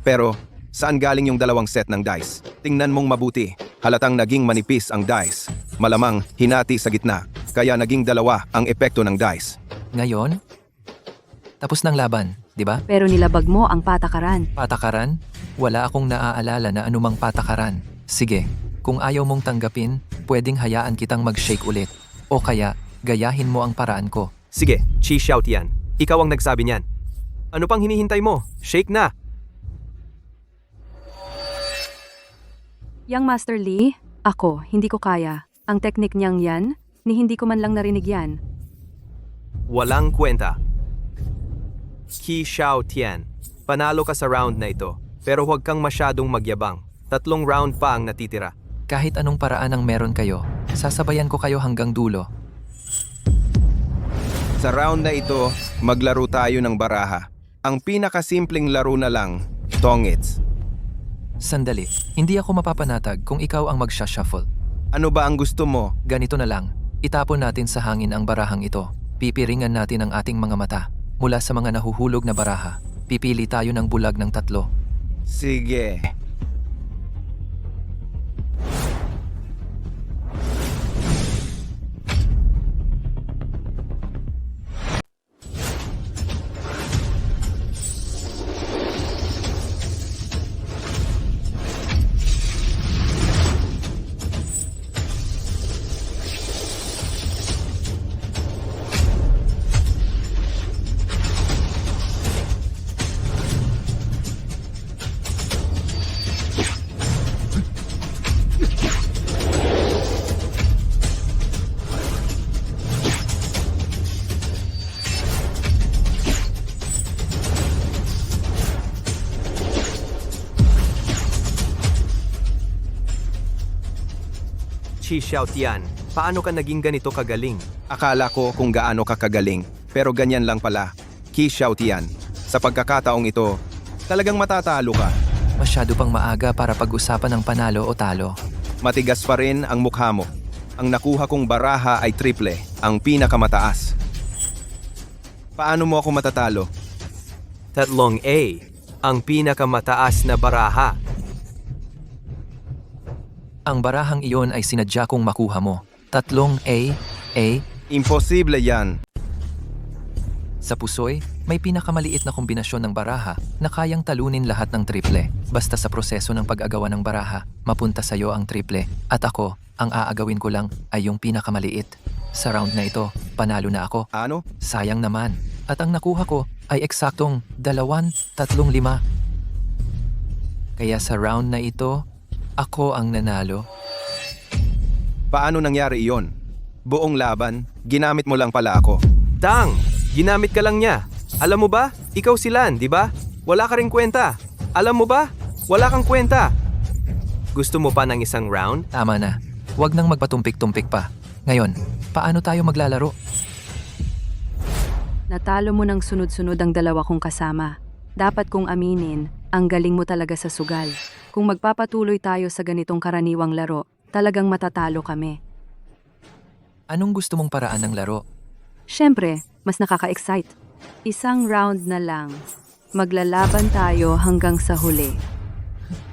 Pero, saan galing yung 2 set ng dice? Tingnan mong mabuti. Halatang naging manipis ang dice. Malamang hinati sa gitna. Kaya naging 2 ang epekto ng dice. Ngayon? Tapos ng laban, di ba? Pero nilabag mo ang patakaran. Patakaran? Wala akong naaalala na anumang patakaran. Sige, kung ayaw mong tanggapin, pwedeng hayaan kitang mag-shake ulit. O kaya, gayahin mo ang paraan ko. Sige, Qi Xiaotian. Ikaw ang nagsabi niyan. Ano pang hinihintay mo? Shake na! Yang Master Lee, ako, hindi ko kaya. Ang teknik niyang yan, ni hindi ko man lang narinig yan. Walang kwenta. Qi Xiaotian, panalo ka sa round na ito. Pero huwag kang masyadong magyabang. 3 round pa ang natitira. Kahit anong paraan ang meron kayo, sasabayan ko kayo hanggang dulo. Sa round na ito, maglaro tayo ng baraha. Ang pinakasimpleng laro na lang, tongits. Sandali, hindi ako mapapanatag kung ikaw ang magsha-shuffle. Ano ba ang gusto mo? Ganito na lang, itapon natin sa hangin ang barahang ito. Pipiringan natin ang ating mga mata. Mula sa mga nahuhulog na baraha, pipili tayo ng bulag ng 3. Sige. Qi Xiaotian, paano ka naging ganito kagaling? Akala ko kung gaano ka kagaling, pero ganyan lang pala. Qi Xiaotian, sa pagkakataong ito, talagang matatalo ka. Masyado pang maaga para pag-usapan ng panalo o talo. Matigas pa rin ang mukha mo. Ang nakuha kong baraha ay triple, ang pinakamataas. Paano mo ako matatalo? 3A, ang pinakamataas na baraha. Ang barahang iyon ay sinadya kong makuha mo. 3A, Imposible yan. sa pusoy, may pinakamaliit na kombinasyon ng baraha na kayang talunin lahat ng triple. Basta sa proseso ng pag-agawa ng baraha, mapunta sa'yo ang triple at ako, ang aagawin ko lang ay yung pinakamaliit. Sa round na ito, panalo na ako. Ano? Sayang naman. At ang nakuha ko ay eksaktong 2-3-5. Kaya sa round na ito, ako ang nanalo. Paano nangyari iyon? Buong laban, ginamit mo lang pala ako. Tang! Ginamit ka lang niya. Alam mo ba? Ikaw si Lan, di ba? Wala ka ring kwenta. Alam mo ba? Wala kang kwenta. Gusto mo pa ng isang round? Tama na. Huwag nang magpatumpik-tumpik pa. Ngayon, paano tayo maglalaro? Natalo mo ng sunod-sunod ang dalawa kong kasama. Dapat kong aminin, ang galing mo talaga sa sugal. Kung magpapatuloy tayo sa ganitong karaniwang laro, talagang matatalo kami. Anong gusto mong paraan ng laro? Siyempre, mas nakaka-excite. Isang round na lang. Maglalaban tayo hanggang sa huli.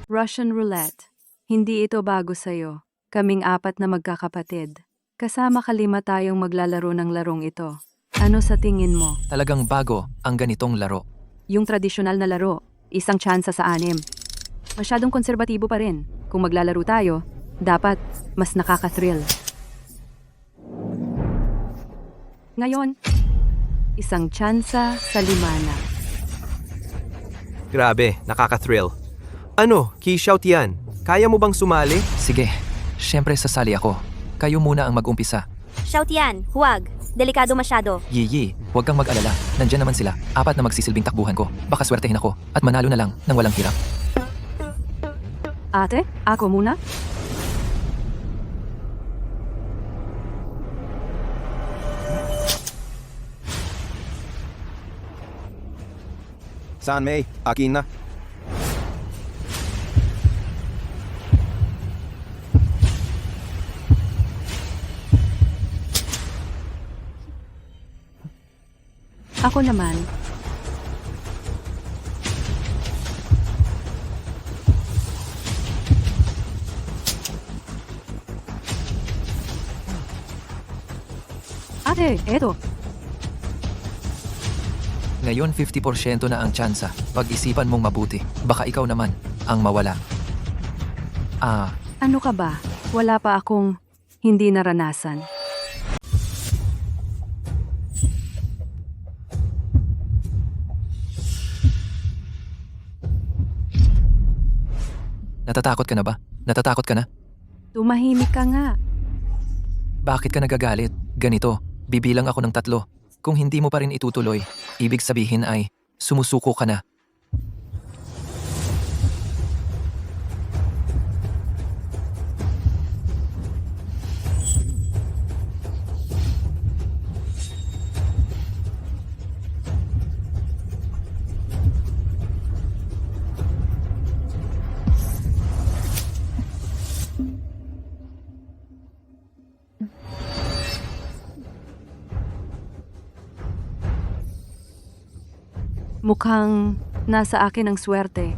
Russian roulette. Hindi ito bago sa'yo. Kaming 4 na magkakapatid. Kasama ka 5 tayong maglalaro ng larong ito. Ano sa tingin mo? Talagang bago ang ganitong laro. Yung tradisyonal na laro, isang tsansa sa 6. Masyadong konserbatibo pa rin. Kung maglalaro tayo, dapat mas nakaka-thrill. Ngayon, isang tsansa sa 5 na. Grabe, nakaka-thrill. Ano, Kishout yan? Kaya mo bang sumali? Sige, syempre sasali ako. Kayo muna ang mag-umpisa. Shout yan, huwag. Delikado masyado. Yiyi, huwag kang mag-alala. Nandyan naman sila. 4 na magsisilbing takbuhan ko. Baka swertehin ako at manalo na lang ng walang hirap. Ate, ako muna? Saan, May? Akin na. Ako naman. Ate, eto. Ngayon 50% na ang tsansa. Pag-isipan mong mabuti. Baka ikaw naman ang mawala. Ano ka ba? Wala pa akong hindi naranasan. Natatakot ka na ba? Natatakot ka na? Tumahimik ka nga. Bakit ka nagagalit? Ganito, bibilang ako ng 3. Kung hindi mo pa rin itutuloy, ibig sabihin ay sumusuko ka na. Mukhang nasa akin ang swerte.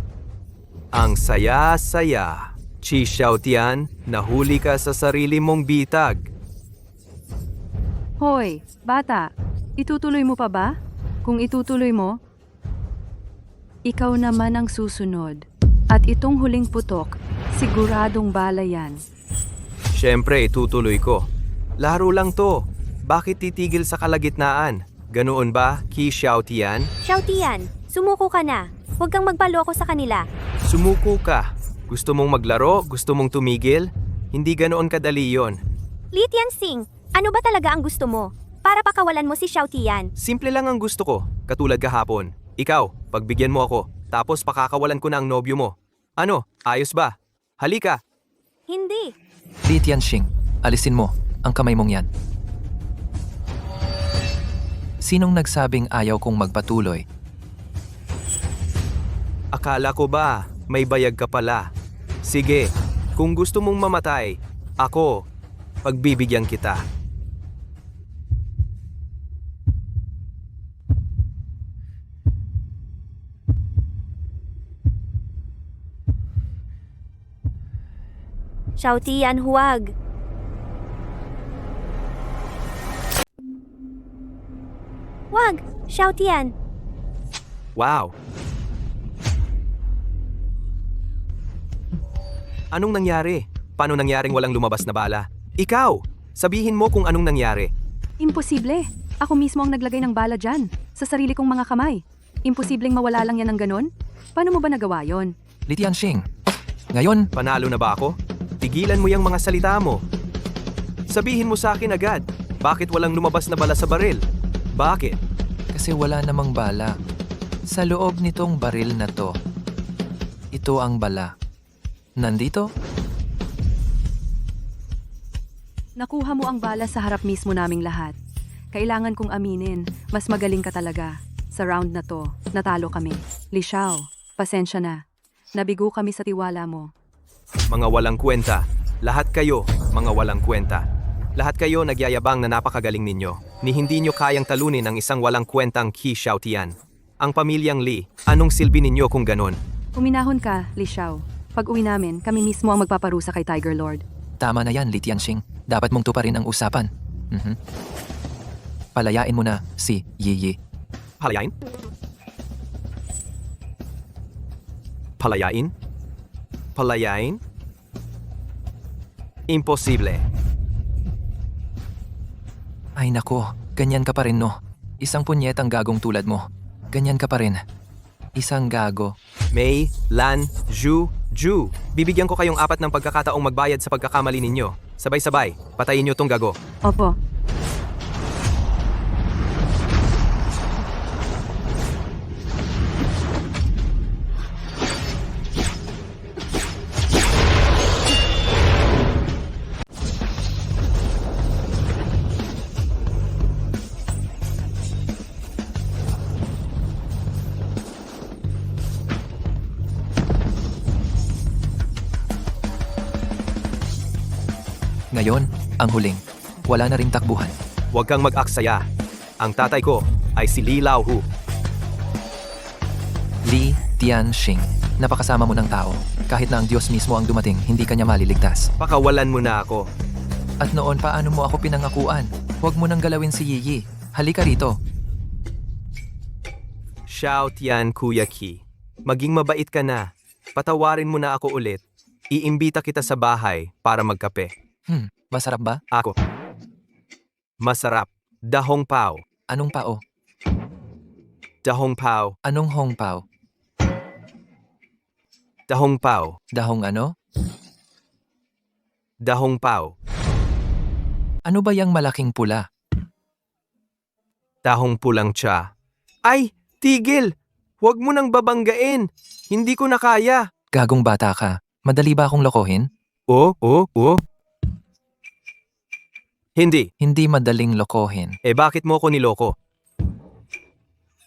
Ang saya-saya. Kishout yan, nahuli ka sa sarili mong bitag. Hoy, bata, itutuloy mo pa ba? Kung itutuloy mo, ikaw naman ang susunod. At itong huling putok, siguradong bala yan. Siyempre, itutuloy ko. Laro lang to. Bakit titigil sa kalagitnaan? Ganoon ba, Kishout yan? Shout yan, sumuko ka na. Huwag kang magpaloko sa kanila. Sumuko ka. Gusto mong maglaro? Gusto mong tumigil? Hindi ganoon kadali yon. Li Tianxing, ano ba talaga ang gusto mo? Para pakawalan mo si Shout yan. Simple lang ang gusto ko, katulad kahapon. Ikaw, pagbigyan mo ako, tapos pakakawalan ko na ang nobyo mo. Ano, ayos ba? Halika! Hindi. Li Tianxing, alisin mo ang kamay mong yan. Sinong nagsabing ayaw kong magpatuloy? Akala ko ba, may bayag ka pala? Sige, kung gusto mong mamatay, ako, pagbibigyan kita. Shout yan, huwag. Wag, shout yan. Wow! Anong nangyari? Paano nangyaring walang lumabas na bala? Ikaw! Sabihin mo kung anong nangyari. Imposible. Ako mismo ang naglagay ng bala dyan, sa sarili kong mga kamay. Imposibleng mawala lang yan ng ganon? Paano mo ba nagawa yon? Li Tianxing. Ngayon, Panalo na ba ako? Tigilan mo yung mga salita mo. Sabihin mo sa akin agad, bakit walang lumabas na bala sa baril? Bakit? kasi wala namang bala. Sa loob nitong baril na to, ito ang bala. Nandito? Nakuha mo ang bala sa harap mismo naming lahat. Kailangan kong aminin, mas magaling ka talaga. Sa round na to, natalo kami. Li Xiao, pasensya na. Nabigo kami sa tiwala mo. Mga walang kwenta. Lahat kayo, mga walang kwenta. Lahat kayo nagyayabang na napakagaling ninyo. Ni hindi nyo kayang talunin ang isang walang kwentang Qi Xiaotian. Ang pamilyang Li, anong silbi ninyo kung ganon? Uminahon ka, Li Xiao. Pag uwi namin, kami mismo ang magpaparusa kay Tiger Lord. Tama na yan, Li Tianxing. Dapat mong tuparin ang usapan. Palayain mo na si Yi. Palayain? Palayain? Palayain? Imposible. Ay nako, ganyan ka pa rin no. Isang punyetang gagong tulad mo. Ganyan ka pa rin. Isang gago. Mei, Lan, Zhu, Ju. Bibigyan ko kayong 4 ng pagkakataong magbayad sa pagkakamali ninyo. Sabay-sabay, patayin nyo tong gago. Opo. Ngayon, ang huling. Wala na ring takbuhan. Huwag kang mag-aksaya. Ang tatay ko ay si Li Laohu. Li Tianxing. Napakasama mo ng tao. Kahit na ang Diyos mismo ang dumating, hindi kanya maliligtas. Pakawalan mo na ako. At noon, paano mo ako pinangakuan? Huwag mo nang galawin si Yi. Halika rito. Xiao Tian Kuya Qi. Maging mabait ka na. Patawarin mo na ako ulit. Iimbita kita sa bahay para magkape. Masarap ba? Ako. Masarap. Dahong pao. Anong pao? Dahong pao. Anong hong pao? Dahong pao. Dahong ano? Dahong pao. Ano ba yang malaking pula? Dahong pulang tsa. Ay! Tigil! Huwag mo nang babanggain. Hindi ko na kaya. Gagong bata ka. Madali ba akong lokohin? Oh. Hindi. Hindi madaling lokohin. Eh bakit mo ako niloko?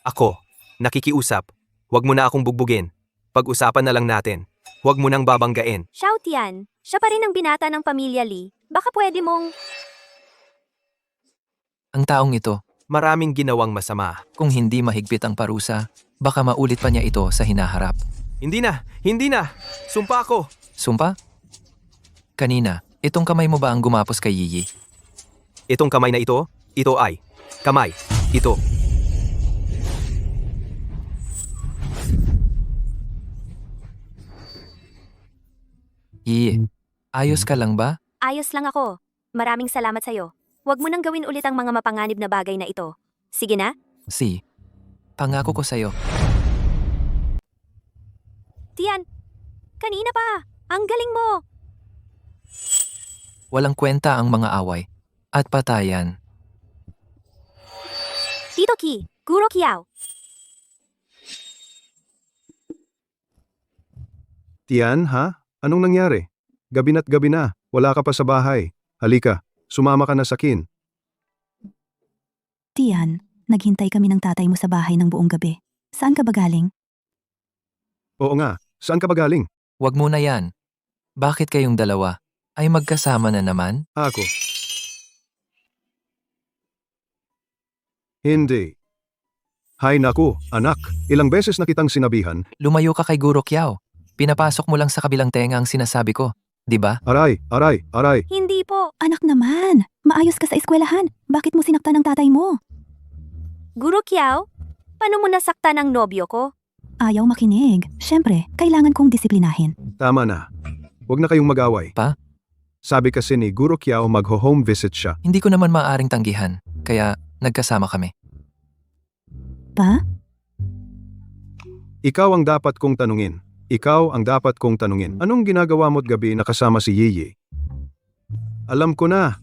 Ako. Nakikiusap. Huwag mo na akong bugbugin. Pag-usapan na lang natin. Huwag mo nang babanggain. Xiaotian, siya pa rin ang binata ng pamilya Li. Baka pwede mong... Ang taong ito, Maraming ginawang masama. kung hindi mahigpit ang parusa, baka maulit pa niya ito sa hinaharap. Hindi na. Sumpa ako. Sumpa? Kanina, itong kamay mo ba ang gumapos kay Yi? Itong kamay na ito ay kamay. Ito. Yi, ayos ka lang ba? Ayos lang ako. Maraming salamat sa'yo. Huwag mo nang gawin ulit ang mga mapanganib na bagay na ito. Sige na? Si, pangako ko sa'yo. Tian, kanina pa. Ang galing mo. Walang kwenta ang mga away. At patayan. Tito Qi, Guro Kiao. Tian, ha? Anong nangyari? Gabi na't gabi na. Wala ka pa sa bahay. Halika, sumama ka na sa kin. Tian, naghintay kami ng tatay mo sa bahay ng buong gabi. Saan ka ba galing? Oo nga, saan ka ba galing? Huwag mo na yan. Bakit kayong dalawa ay magkasama na naman? Ako. Hindi. Hay naku, anak. Ilang beses na kitang sinabihan. Lumayo ka kay Guro Kiao. Pinapasok mo lang sa kabilang tenga ang sinasabi ko. Di ba? Aray. Hindi po. Anak naman, maayos ka sa eskwelahan. Bakit mo sinaktan ng tatay mo? Guro Kiao? Paano mo nasaktan ang nobyo ko? Ayaw makinig. Siyempre, kailangan kong disiplinahin. Tama na. Huwag na kayong mag-away. Pa? Sabi kasi ni Guro Kiao magho-home visit siya. Hindi ko naman maaaring tanggihan, kaya nagkasama kami. Pa? Ikaw ang dapat kong tanungin. Ikaw ang dapat kong tanungin. Anong ginagawa mo't gabi na kasama si Yiyi? Alam ko na.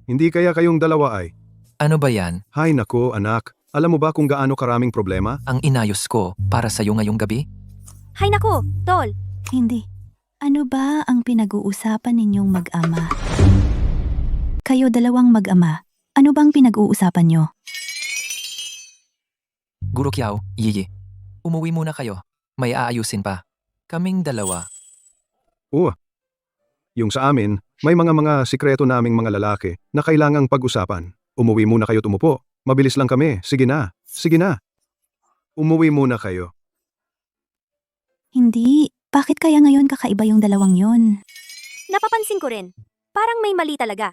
Hindi kaya kayong dalawa ay. Ano ba yan? Hay nako anak, alam mo ba kung gaano karaming problema? Ang inayos ko para sa'yo ngayong gabi? Hay nako, tol. Hindi. Ano ba ang pinag-uusapan ninyong mag-ama? Kayo dalawang mag-ama. Ano bang pinag-uusapan nyo? Guro Kiao, Yiyi. Umuwi muna kayo. May aayusin pa. Kaming dalawa. Yung sa amin, may mga sikreto naming mga lalaki na kailangang pag-usapan. Umuwi muna kayo tumupo. Mabilis lang kami. Sige na. Sige na. Umuwi muna kayo. Hindi. Bakit kaya ngayon kakaiba yung dalawang yon? Napapansin ko rin. Parang may mali talaga.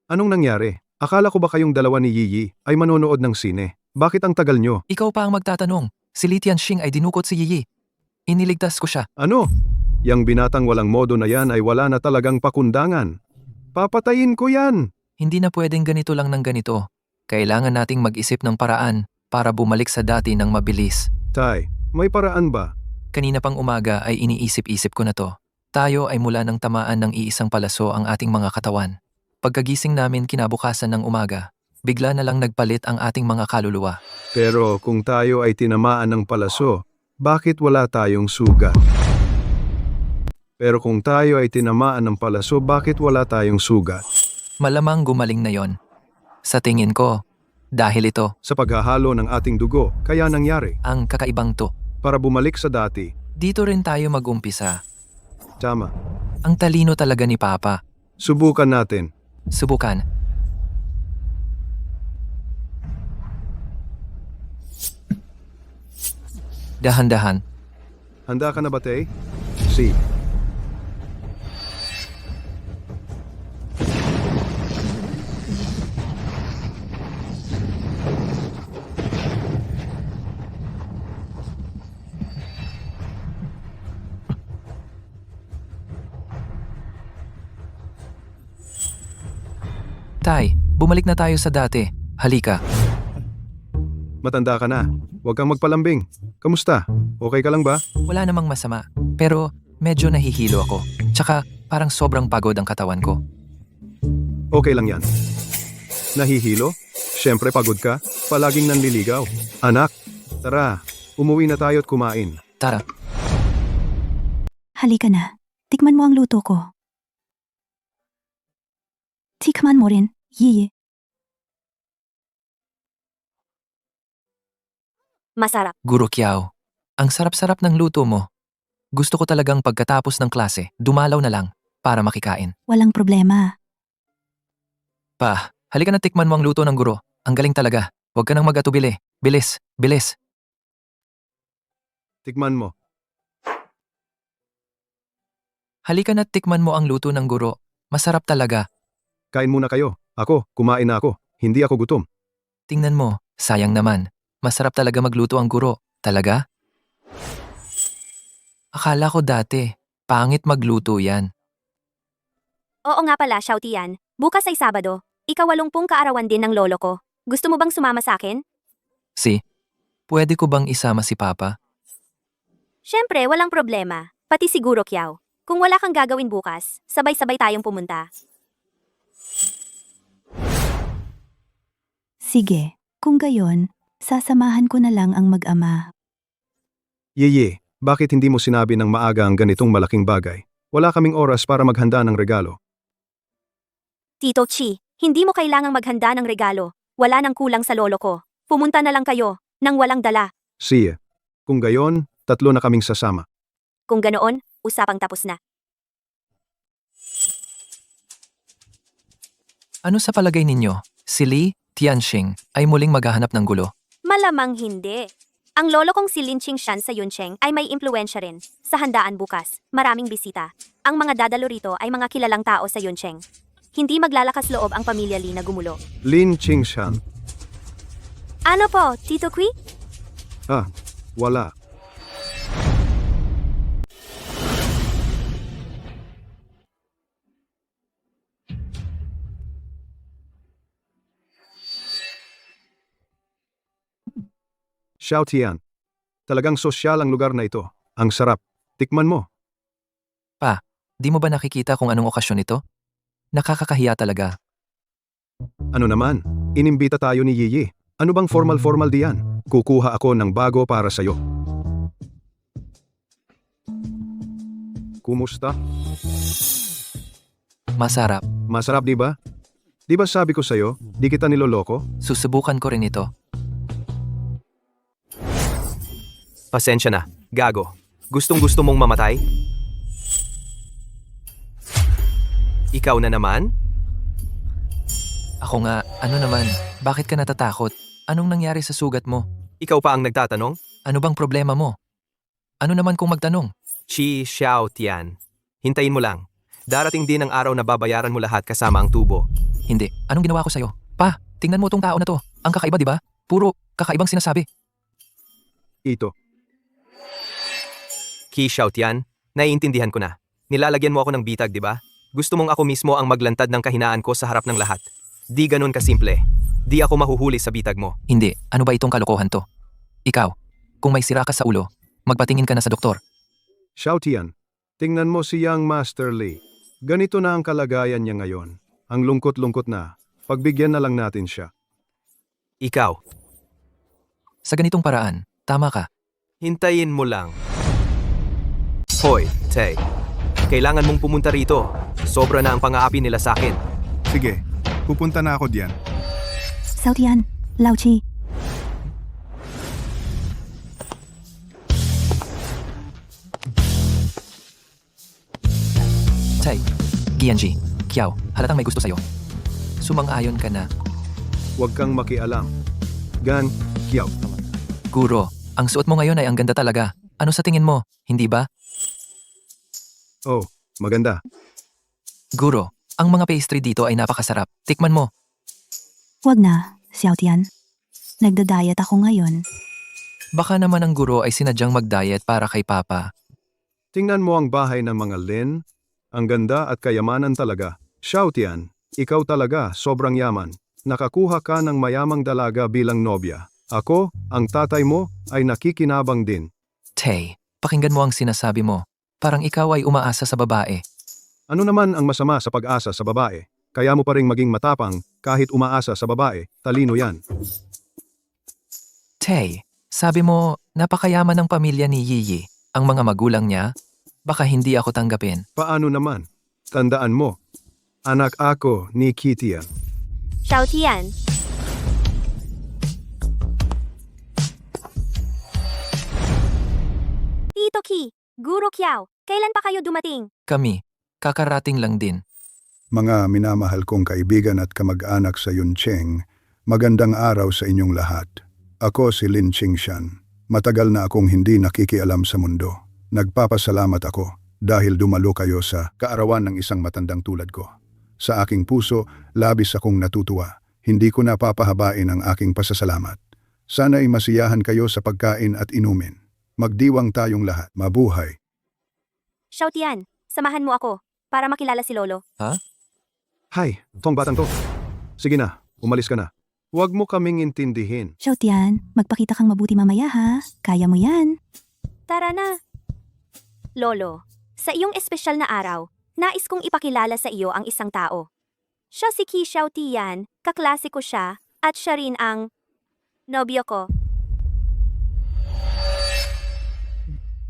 Anong nangyari? Akala ko ba kayong dalawa ni Yiyi ay manonood ng sine? Bakit ang tagal nyo? Ikaw pa ang magtatanong. Si Li Tianxing ay dinukot si Yiyi. Iniligtas ko siya. Ano? Yang binatang walang modo na yan ay wala na talagang pakundangan. Papatayin ko yan! Hindi na pwedeng ganito lang ng ganito. Kailangan nating mag-isip ng paraan para bumalik sa dati ng mabilis. Tay, may paraan ba? Kanina pang umaga ay iniisip-isip ko na to. Tayo ay mula ng tamaan ng iisang palaso ang ating mga katawan. Pagkagising namin kinabukasan ng umaga, bigla na lang nagpalit ang ating mga kaluluwa. Pero kung tayo ay tinamaan ng palaso, bakit wala tayong sugat? Pero kung tayo ay tinamaan ng palaso, bakit wala tayong sugat? Malamang gumaling na yon. Sa tingin ko, dahil ito, Sa paghahalo ng ating dugo, kaya nangyari. ang kakaibang to. Para bumalik sa dati. Dito rin tayo mag-umpisa. Tama. Ang talino talaga ni Papa. Subukan natin. Subukan. Dahan-dahan. Handa ka na ba, Tay? Si. Tay, bumalik na tayo sa dati. Halika. Matanda ka na. Huwag kang magpalambing. Kamusta? Okay ka lang ba? Wala namang masama. Pero medyo nahihilo ako. Tsaka parang sobrang pagod ang katawan ko. Okay lang yan. Nahihilo? Siyempre pagod ka. Palaging nanliligaw. Anak, tara. Umuwi na tayo at kumain. Tara, Halika na. Tikman mo ang luto ko. Tikman mo rin, Yiyi. Masarap. Guro Kiao. Ang sarap-sarap ng luto mo. Gusto ko talagang pagkatapos ng klase, dumalaw na lang para makikain. Walang problema. Pa, halika na tikman mo ang luto ng guro. Ang galing talaga. Huwag ka nang mag-atubili. Bilis, bilis. Tikman mo. Halika na tikman mo ang luto ng guro. Masarap talaga. Kain muna kayo. Ako, kumain na ako. Hindi ako gutom. Tingnan mo, sayang naman. Masarap talaga magluto ang guro. Talaga? Akala ko dati, pangit magluto yan. Oo nga pala, Shouty yan. Bukas ay Sabado. Ika-80 kaarawan din ng lolo ko. Gusto mo bang sumama sa akin? Si, pwede ko bang isama si Papa? Siyempre, walang problema. Pati siguro, Kiao. Kung wala kang gagawin bukas, sabay-sabay tayong pumunta. Sige, kung gayon, sasamahan ko na lang ang mag-ama. Yiyi, bakit hindi mo sinabi ng maaga ang ganitong malaking bagay? Wala kaming oras para maghanda ng regalo. Tito Chi, hindi mo kailangang maghanda ng regalo. Wala nang kulang sa lolo ko. Pumunta na lang kayo, nang walang dala. Siya. Kung gayon, 3 na kaming sasama. Kung ganoon, usapang tapos na. Ano sa palagay ninyo, si Li Tianxing ay muling maghahanap ng gulo? Malamang hindi. Ang lolo kong si Lin Qingshan sa Yuncheng ay may impluensya rin. Sa handaan bukas, maraming bisita. Ang mga dadalo rito ay mga kilalang tao sa Yuncheng. Hindi maglalakas loob ang pamilya Lee na gumulo. Lin Qingshan. Ano po, Tito Qui? Ah, wala. Xiaotian. Talagang sosyal ang lugar na ito. Ang sarap. Tikman mo. Di mo ba nakikita kung anong okasyon ito? Nakakakahiya talaga. Ano naman? Inimbita tayo ni Yiyi. Ano bang formal-formal diyan? Kukuha ako ng bago para sa'yo. Kumusta? Masarap. Masarap di ba? Di ba sabi ko sa'yo, di kita niloloko? Susubukan ko rin ito. Pasensya na, gago. Gustong-gusto mong mamatay? Ikaw na naman? Ako nga, ano naman, bakit ka natatakot? Anong nangyari sa sugat mo? Ikaw pa ang nagtatanong? Ano bang problema mo? Ano naman kung magtanong? Chi Xiao Tian. Hintayin mo lang. Darating din ang araw na babayaran mo lahat kasama ang tubo. Hindi, anong ginawa ko sa'yo? Pa, tingnan mo tong tao na to. Ang kakaiba di ba? Puro kakaibang sinasabi. Ito. Qi Xiao Tian, naiintindihan ko na. Nilalagyan mo ako ng bitag, di ba? Gusto mong ako mismo ang maglantad ng kahinaan ko sa harap ng lahat. Di ganun kasimple. Di ako mahuhuli sa bitag mo. Hindi, ano ba itong kalokohan to? Ikaw, kung may sira ka sa ulo, magpatingin ka na sa doktor. Xiaotian, tingnan mo si Young Master Lee. Ganito na ang kalagayan niya ngayon. Ang lungkot-lungkot na. Pagbigyan na lang natin siya. Ikaw, Sa ganitong paraan, tama ka. hintayin mo lang. Hoy, Tay. Kailangan mong pumunta rito. Sobra na ang pang-aapi nila sa akin. Sige, pupunta na ako diyan. Xiaotian, Laochi, Tsai, Gianji, Kiao, halatang may gusto sa'yo. Sumang-ayon ka na. Huwag kang makialam. Gan, Kiao. Guro, ang suot mo ngayon ay ang ganda talaga. Ano sa tingin mo, hindi ba? Oh, maganda. Guro, ang mga pastry dito ay napakasarap. Tikman mo. wag na, Xiaotian. Nagda-diet ako ngayon. Baka naman ang guro ay sinadyang mag-diet para kay Papa. Tingnan mo ang bahay ng mga Lin. Ang ganda at kayamanan talaga. Xiaotian, ikaw talaga sobrang yaman. Nakakuha ka ng mayamang dalaga bilang nobya. Ako, ang tatay mo, ay nakikinabang din. Tay, pakinggan mo ang sinasabi mo. Parang ikaw ay umaasa sa babae. Ano naman ang masama sa pag-asa sa babae? Kaya mo pa ring maging matapang kahit umaasa sa babae, talino yan. Tay, sabi mo, napakayaman ng pamilya ni Yiyi. Ang mga magulang niya, baka hindi ako tanggapin. Paano naman? Tandaan mo, anak ako ni Kitian. Xiaotian. Tito Ki, Guro Kiao, kailan pa kayo dumating? Kami, kakarating lang din. Mga minamahal kong kaibigan at kamag-anak sa Yuncheng, magandang araw sa inyong lahat. Ako si Lin Qingshan. Matagal na akong hindi nakikialam sa mundo. Nagpapasalamat ako dahil dumalo kayo sa kaarawan ng isang matandang tulad ko. Sa aking puso, labis akong natutuwa. Hindi ko napapahabain ang aking pasasalamat. Sana'y masiyahan kayo sa pagkain at inumin. Magdiwang tayong lahat. Mabuhay. Xiaotian, samahan mo ako para makilala si Lolo. Hay, tong batang to. Sige na, umalis ka na. Huwag mo kaming intindihin. Xiaotian, magpakita kang mabuti mamaya ha. Kaya mo yan. Tara na. Lolo, sa iyong espesyal na araw, nais kong ipakilala sa iyo ang isang tao. Siya si Qi Xiaotian, kaklase ko siya, at siya rin ang nobyo ko.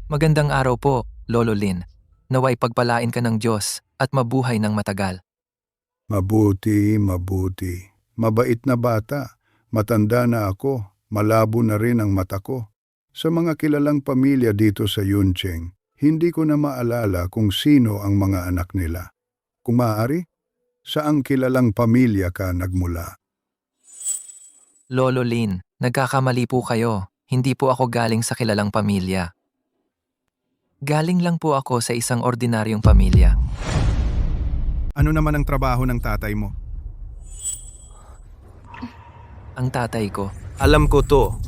Magandang araw po, Lolo Lin. Naway pagpalain ka ng Diyos at mabuhay ng matagal. Mabuti, mabuti. Mabait na bata. Matanda na ako. Malabo na rin ang mata ko. Sa mga kilalang pamilya dito sa Yuncheng, hindi ko na maalala kung sino ang mga anak nila. Kung maaari, saang kilalang pamilya ka nagmula? Lolo Lin, nagkakamali po kayo. Hindi po ako galing sa kilalang pamilya. Galing lang po ako sa isang ordinaryong pamilya. Ano naman ang trabaho ng tatay mo? Ang tatay ko. Alam ko to.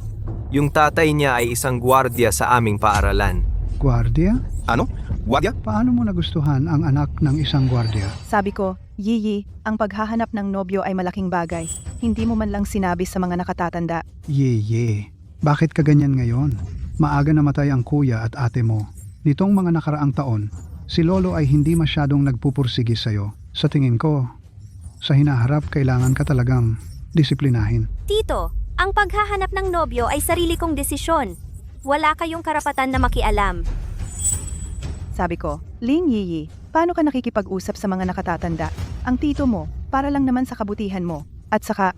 Yung tatay niya ay isang gwardiya sa aming paaralan. Gwardiya? Ano? Gwardiya? Paano mo nagustuhan ang anak ng isang gwardiya? Sabi ko, Yiyi, ang paghahanap ng nobyo ay malaking bagay. Hindi mo man lang sinabi sa mga nakatatanda. Ye. Bakit ka ganyan ngayon? Maaga namatay ang kuya at ate mo. Nitong mga nakaraang taon, si Lolo ay hindi masyadong nagpupursigi sa'yo. Sa tingin ko, sa hinaharap kailangan ka talagang disiplinahin. Tito, ang paghahanap ng nobyo ay sarili kong desisyon. Wala kayong karapatan na makialam. Sabi ko, Ling Yiyi, paano ka nakikipag-usap sa mga nakatatanda? Ang tito mo, para lang naman sa kabutihan mo. At saka,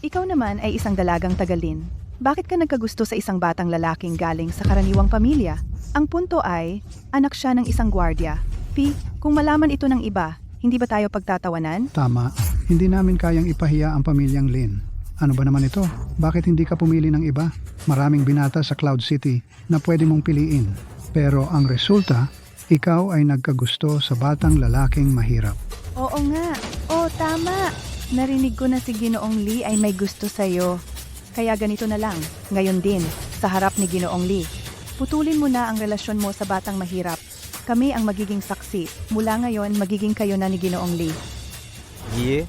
ikaw naman ay isang dalagang tagalin. Bakit ka nagkagusto sa isang batang lalaking galing sa karaniwang pamilya? Ang punto ay, anak siya ng isang gwardiya. Kung malaman ito ng iba, hindi ba tayo pagtatawanan? Tama, hindi namin kayang ipahiya ang pamilyang Lin. Ano ba naman ito? Bakit hindi ka pumili ng iba? Maraming binata sa Cloud City na pwede mong piliin. Pero ang resulta, ikaw ay nagkagusto sa batang lalaking mahirap. Oo nga. Tama. Narinig ko na si Ginoong Lee ay may gusto sa'yo. Kaya ganito na lang, ngayon din, sa harap ni Ginoong Lee. Putulin mo na ang relasyon mo sa batang mahirap. Kami ang magiging saksi. Mula ngayon, magiging kayo na ni Ginoong Lee. Ye,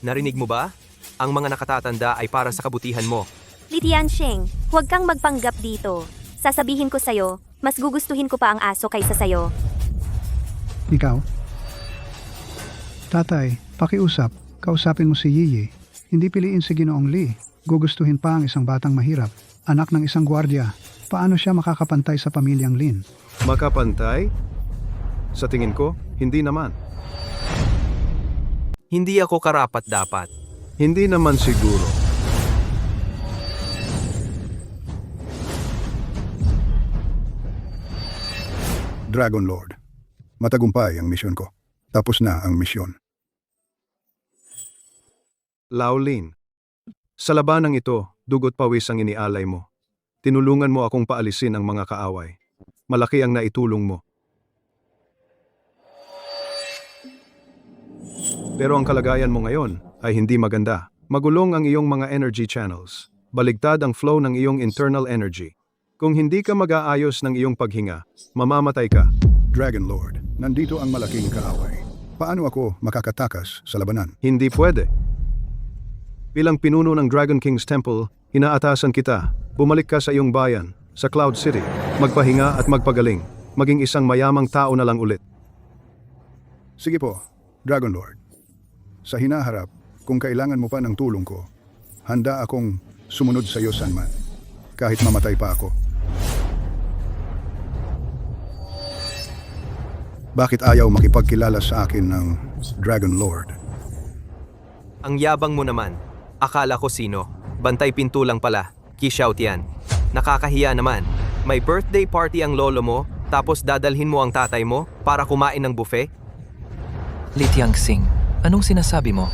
narinig mo ba? Ang mga nakatatanda ay para sa kabutihan mo. Li Tianxing, huwag kang magpanggap dito. Sasabihin ko sa'yo, mas gugustuhin ko pa ang aso kaysa sa'yo. Ikaw? Tatay, pakiusap. Kausapin mo si Yiyi. Hindi piliin si Ginoong Lee. Gugustuhin pa ang isang batang mahirap. Anak ng isang gwardiya. Paano siya makakapantay sa pamilyang Lin? Makapantay? Sa tingin ko, hindi naman. Hindi ako karapat-dapat. Hindi naman siguro. Dragon Lord, matagumpay ang misyon ko. Tapos na ang misyon. Laolin. Sa labanang ito, dugot pawis ang inialay mo. Tinulungan mo akong paalisin ang mga kaaway. Malaki ang naitulong mo. Pero ang kalagayan mo ngayon ay hindi maganda. Magulong ang iyong mga energy channels. Baligtad ang flow ng iyong internal energy. Kung hindi ka mag-aayos ng iyong paghinga, mamamatay ka. Dragon Lord, nandito ang malaking kaaway. Paano ako makakatakas sa labanan? Hindi pwede. Bilang pinuno ng Dragon King's Temple, inaatasan kita. Bumalik ka sa iyong bayan, sa Cloud City. Magpahinga at magpagaling. Maging isang mayamang tao na lang ulit. Sige po, Dragon Lord. Sa hinaharap, kung kailangan mo pa ng tulong ko, handa akong sumunod sa iyo sanman. Kahit mamatay pa ako. Bakit ayaw makipagkilala sa akin ng Dragon Lord? Ang yabang mo naman. Akala ko sino. Bantay pinto lang pala. Kishout yan. Nakakahiya naman. May birthday party ang lolo mo, tapos dadalhin mo ang tatay mo para kumain ng buffet? Li Tianxing, anong sinasabi mo?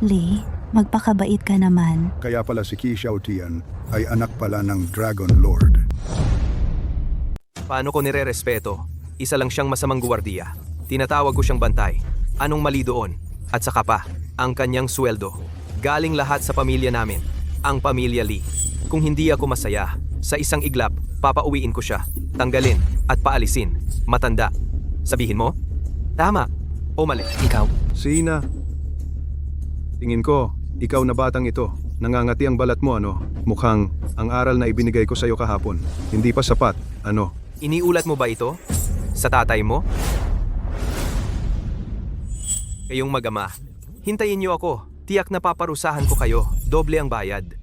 Lee, magpakabait ka naman. Kaya pala si Qi Xiaotian ay anak pala ng Dragon Lord. Paano ko nire-respeto? Isa lang siyang masamang guwardiya. Tinatawag ko siyang bantay. Anong mali doon? At saka pa, ang kanyang sweldo. Galing lahat sa pamilya namin. Ang pamilya Lee. Kung hindi ako masaya, sa isang iglap, papauwiin ko siya. Tanggalin at paalisin. Matanda. Sabihin mo? Tama. O mali? Ikaw? Sina? Tingin ko, ikaw na batang ito. Nangangati ang balat mo, ano? Mukhang ang aral na ibinigay ko sa iyo kahapon. Hindi pa sapat, ano? Iniulat mo ba ito? Sa tatay mo? Kayong mag-ama, hintayin niyo ako. Tiyak na paparusahan ko kayo. Doble ang bayad.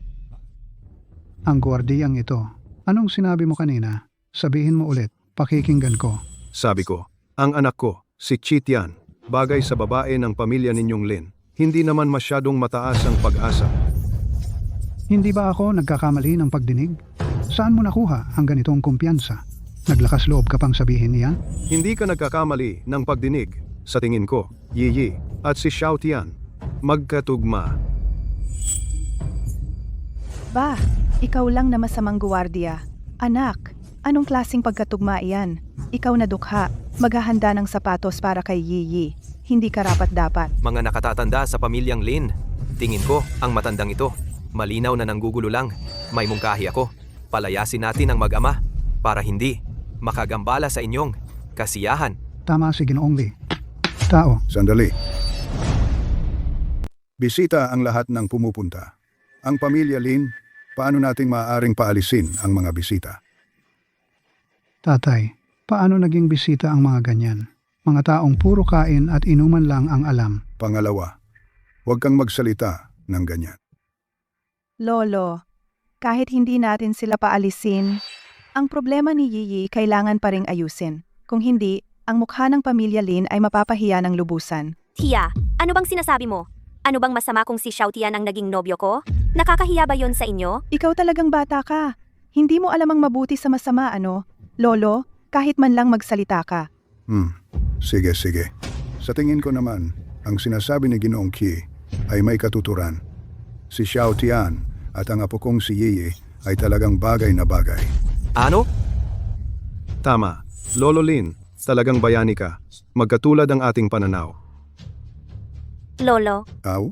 Ang gwardiyang ito. Anong sinabi mo kanina? Sabihin mo ulit. Pakikinggan ko. Sabi ko, ang anak ko, si Chitian, bagay sa babae ng pamilya ninyong Lin. Hindi naman masyadong mataas ang pag-asa. Hindi ba ako nagkakamali ng pagdinig? Saan mo nakuha ang ganitong kumpiyansa? Naglakas loob ka pang sabihin niyan? Hindi ka nagkakamali ng pagdinig. Sa tingin ko, Yiyi at si Xiaotian, magkatugma. Ba, ikaw lang na masamang guwardiya. Anak, anong klaseng pagkatugma iyan? Ikaw na dukha, maghahanda ng sapatos para kay Yiyi. hindi karapat-dapat. Mga nakatatanda sa pamilyang Lin. Tingin ko, ang matandang ito. Malinaw na nanggugulo lang. May mungkahi ako. Palayasin natin ang mag-ama para hindi makagambala sa inyong kasiyahan. Tama si Ginoong Lee. Tao, Sandali. Bisita ang lahat ng pumupunta. Ang pamilya Lin, paano nating maaaring paalisin ang mga bisita? tatay, paano naging bisita ang mga ganyan? Mga taong puro kain at inuman lang ang alam. Pangalawa, huwag kang magsalita ng ganyan. Lolo, kahit hindi natin sila paalisin, ang problema ni Yiyi kailangan pa ring ayusin. Kung hindi, ang mukha ng pamilya Lin ay mapapahiya ng lubusan. Tia, ano bang sinasabi mo? Ano bang masama kung si Xiao Tian ang naging nobyo ko? Nakakahiya ba yon sa inyo? Ikaw talagang bata ka. Hindi mo alam ang mabuti sa masama, ano? Lolo, kahit man lang magsalita ka. Sige. Sa tingin ko naman, ang sinasabi ni Ginoong Qi ay may katuturan. Si Xiao Tian at ang apo kong si Yiyi ay talagang bagay na bagay. Ano? Tama. Lolo Lin, talagang bayani ka. Magkatulad ang ating pananaw. Lolo, Aw?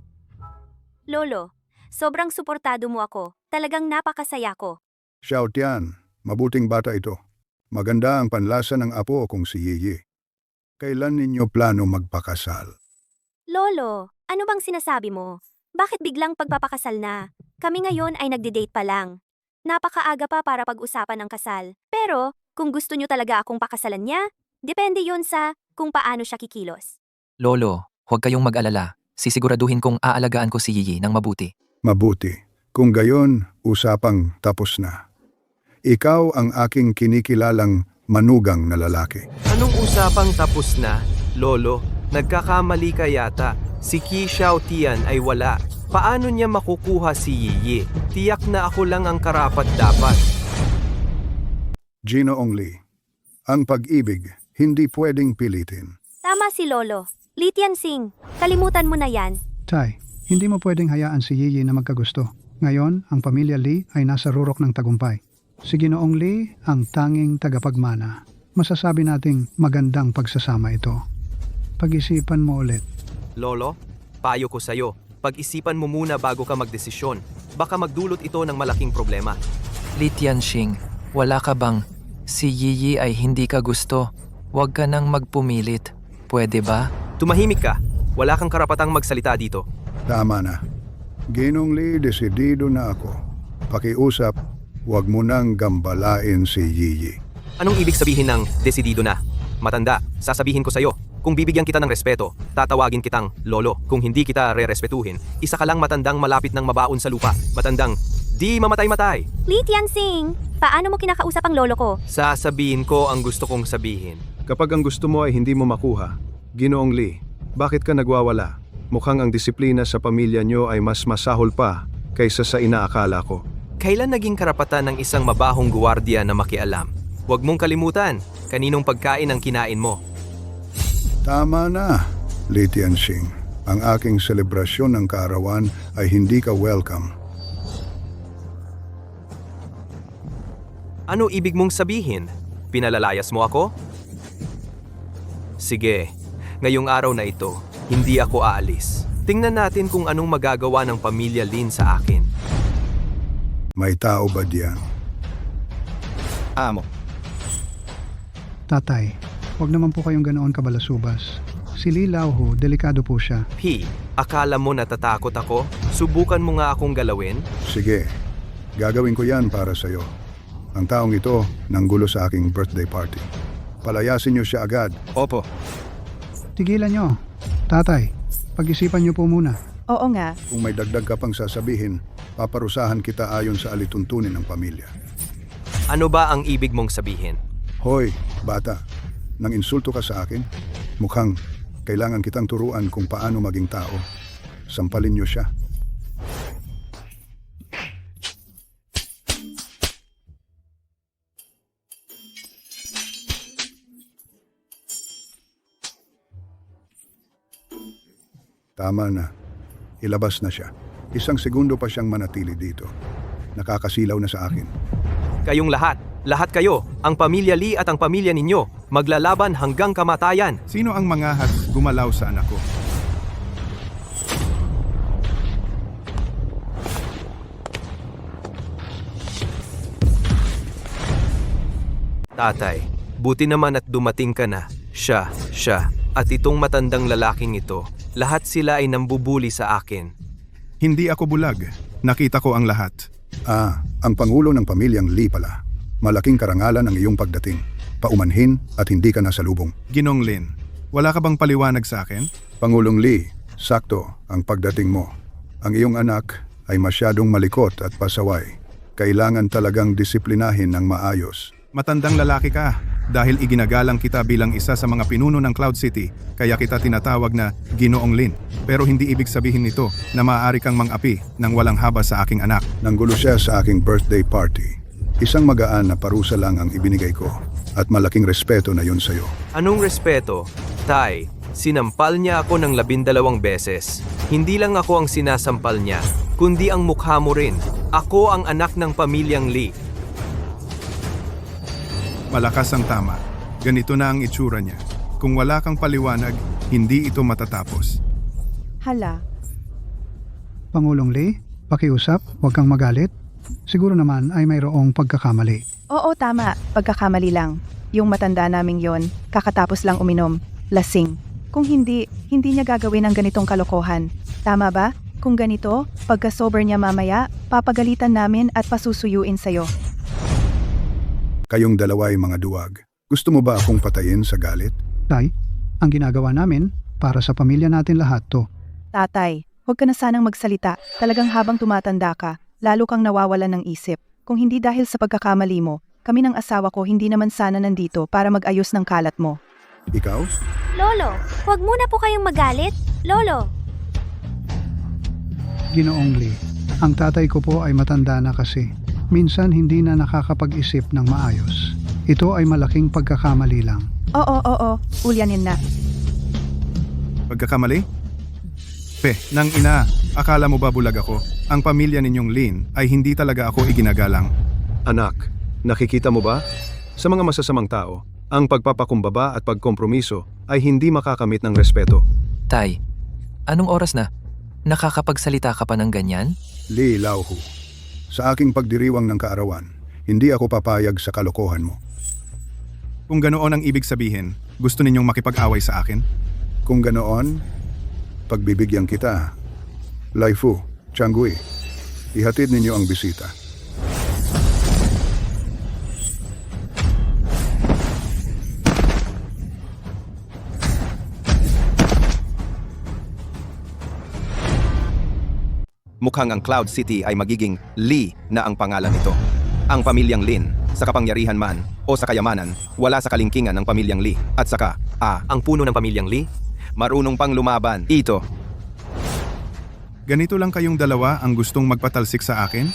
Lolo, sobrang suportado mo ako. Talagang napakasaya ko. Xiao Tian, mabuting bata ito. Maganda ang panlasa ng apo kong si Yiyi. Kailan ninyo plano magpakasal? Lolo, ano bang sinasabi mo? Bakit biglang pagpapakasal na? Kami ngayon ay nagde-date pa lang. Napakaaga pa para pag-usapan ng kasal. Pero, kung gusto nyo talaga akong pakasalan niya, depende yon sa kung paano siya kikilos. Lolo, huwag kayong mag-alala. Sisiguraduhin kong aalagaan ko si Yiyi ng mabuti. Mabuti. Kung gayon, usapang tapos na. Ikaw ang aking kinikilalang manugang na lalaki. Anong usapang tapos na? Lolo, nagkakamali ka yata. Si Qi Xiao Tian ay wala. Paano niya makukuha si Yiyi? Tiyak na ako lang ang karapat-dapat. Ginoong Lee, ang pag-ibig hindi pwedeng pilitin. Tama si Lolo. Li Tianxing, kalimutan mo na yan. Tay, hindi mo pwedeng hayaan si Yiyi na magkagusto. Ngayon, ang pamilya Lee ay nasa rurok ng tagumpay. Si Ginoong Lee ang tanging tagapagmana. Masasabi nating magandang pagsasama ito. Pag-isipan mo ulit. Lolo, payo ko sa'yo. Pag-isipan mo muna bago ka magdesisyon. Baka magdulot ito ng malaking problema. Li Tianxing, wala ka bang? Si Yiyi ay hindi ka gusto. Huwag ka nang magpumilit. Pwede ba? Tumahimik ka. Wala kang karapatang magsalita dito. Tama na. Ginong Lee, desidido na ako. Pakiusap, huwag mo nang gambalain si Yiyi. Anong ibig sabihin ng desidido na? Matanda, sasabihin ko sa'yo. Kung bibigyan kita ng respeto, tatawagin kitang lolo. Kung hindi kita re-respetuhin, isa ka lang matandang malapit ng mabaon sa lupa. Matandang di mamatay-matay. Li Tianxing, paano mo kinakausap ang lolo ko? Sasabihin ko ang gusto kong sabihin. Kapag ang gusto mo ay hindi mo makuha, Ginoong Lee, bakit ka nagwawala? Mukhang ang disiplina sa pamilya nyo ay mas masahol pa kaysa sa inaakala ko. Kailan naging karapatan ng isang mabahong guwardiya na makialam? Huwag mong kalimutan, kaninong pagkain ang kinain mo. Tama na, Li Tianxing. Ang aking selebrasyon ng kaarawan ay hindi ka welcome. Ano ibig mong sabihin? Pinalalayas mo ako? Sige, ngayong araw na ito, hindi ako aalis. Tingnan natin kung anong magagawa ng pamilya Lin sa akin. May tao ba diyan? Amo. Tatay, huwag naman po kayong ganoon kabalasubas. Si Li Laohu, delikado po siya. P, akala mo natatakot ako? Subukan mo nga akong galawin? Sige, gagawin ko yan para sa'yo. Ang taong ito nanggulo sa aking birthday party. Palayasin niyo siya agad. Opo. Tigilan nyo. Tatay, pag-isipan nyo po muna. Oo nga, Kung may dagdag ka pang sasabihin, paparusahan kita ayon sa alituntunin ng pamilya. Ano ba ang ibig mong sabihin? Hoy, bata, nang insulto ka sa akin, mukhang kailangan kitang turuan kung paano maging tao. Sampalin niyo siya. Tama na. Ilabas na siya. 1 segundo pa siyang manatili dito. Nakakasilaw na sa akin. Kayong lahat kayo, ang pamilya Lee at ang pamilya ninyo, Maglalaban hanggang kamatayan. Sino ang mangahas gumalaw sa anak ko? Tatay, buti naman at dumating ka na. Siya, at itong matandang lalaking ito, lahat sila ay nambubuli sa akin. Hindi ako bulag. Nakita ko ang lahat. Ang Pangulo ng Pamilyang Lee pala. Malaking karangalan ang iyong pagdating. Paumanhin at hindi ka nasalubong. Ginong Lin, wala ka bang paliwanag sa akin? Pangulong Lee, sakto ang pagdating mo. Ang iyong anak ay masyadong malikot at pasaway. Kailangan talagang disiplinahin ng maayos. Matandang lalaki ka. Dahil iginagalang kita bilang isa sa mga pinuno ng Cloud City, kaya kita tinatawag na Ginoong Lin. Pero hindi ibig sabihin nito na maaari kang mang-api ng walang habas sa aking anak. Nanggulo siya sa aking birthday party. Isang magaan na parusa lang ang ibinigay ko at malaking respeto na yun sa'yo. Anong respeto? Tay, sinampal niya ako ng 12 beses. Hindi lang ako ang sinasampal niya, kundi ang mukha mo rin. Ako ang anak ng pamilyang Lee. Malakas ang tama. Ganito na ang itsura niya. Kung wala kang paliwanag, hindi ito matatapos. Hala, Pangulong Lee, pakiusap, huwag kang magalit. Siguro naman ay mayroong pagkakamali. oo tama, pagkakamali lang. Yung matanda naming yon, kakatapos lang uminom, lasing. Kung hindi niya gagawin ang ganitong kalokohan. Tama ba? Kung ganito, pagka-sober niya mamaya, papagalitan namin at pasusuyuin sa'yo. Kayong dalawa ay mga duwag. Gusto mo ba akong patayin sa galit? Tay, ang ginagawa namin para sa pamilya natin lahat to. Tatay, huwag ka na sanang magsalita. Talagang habang tumatanda ka, lalo kang nawawalan ng isip. Kung hindi dahil sa pagkakamali mo, kami ng asawa ko hindi naman sana nandito para mag-ayos ng kalat mo. Ikaw? Lolo, huwag muna po kayong magalit. Lolo, Ginoong Lee, ang tatay ko po ay matanda na kasi. Minsan hindi na nakakapag-isip ng maayos. Ito ay malaking pagkakamali lang. Oo, ulyanin na. Pagkakamali? Nang ina, akala mo ba bulag ako? Ang pamilya ninyong Lin ay hindi talaga ako iginagalang. Anak, nakikita mo ba? Sa mga masasamang tao, ang pagpapakumbaba at pagkompromiso ay hindi makakamit ng respeto. Tay, anong oras na? Nakakapagsalita ka pa ng ganyan? Lee Lauhu. Sa aking pagdiriwang ng kaarawan, hindi ako papayag sa kalokohan mo. Kung ganoon ang ibig sabihin, gusto ninyong makipag-away sa akin? Kung ganoon, pagbibigyan kita. Lai Fu, Changgui, ihatid ninyo ang bisita. Mukhang ang Cloud City ay magiging Lee na ang pangalan nito. Ang pamilyang Lin, sa kapangyarihan man o sa kayamanan, wala sa kalingkingan ng pamilyang Lee. At saka, ang puno ng pamilyang Lee, marunong pang lumaban. Ito. Ganito lang kayong dalawa ang gustong magpatalsik sa akin?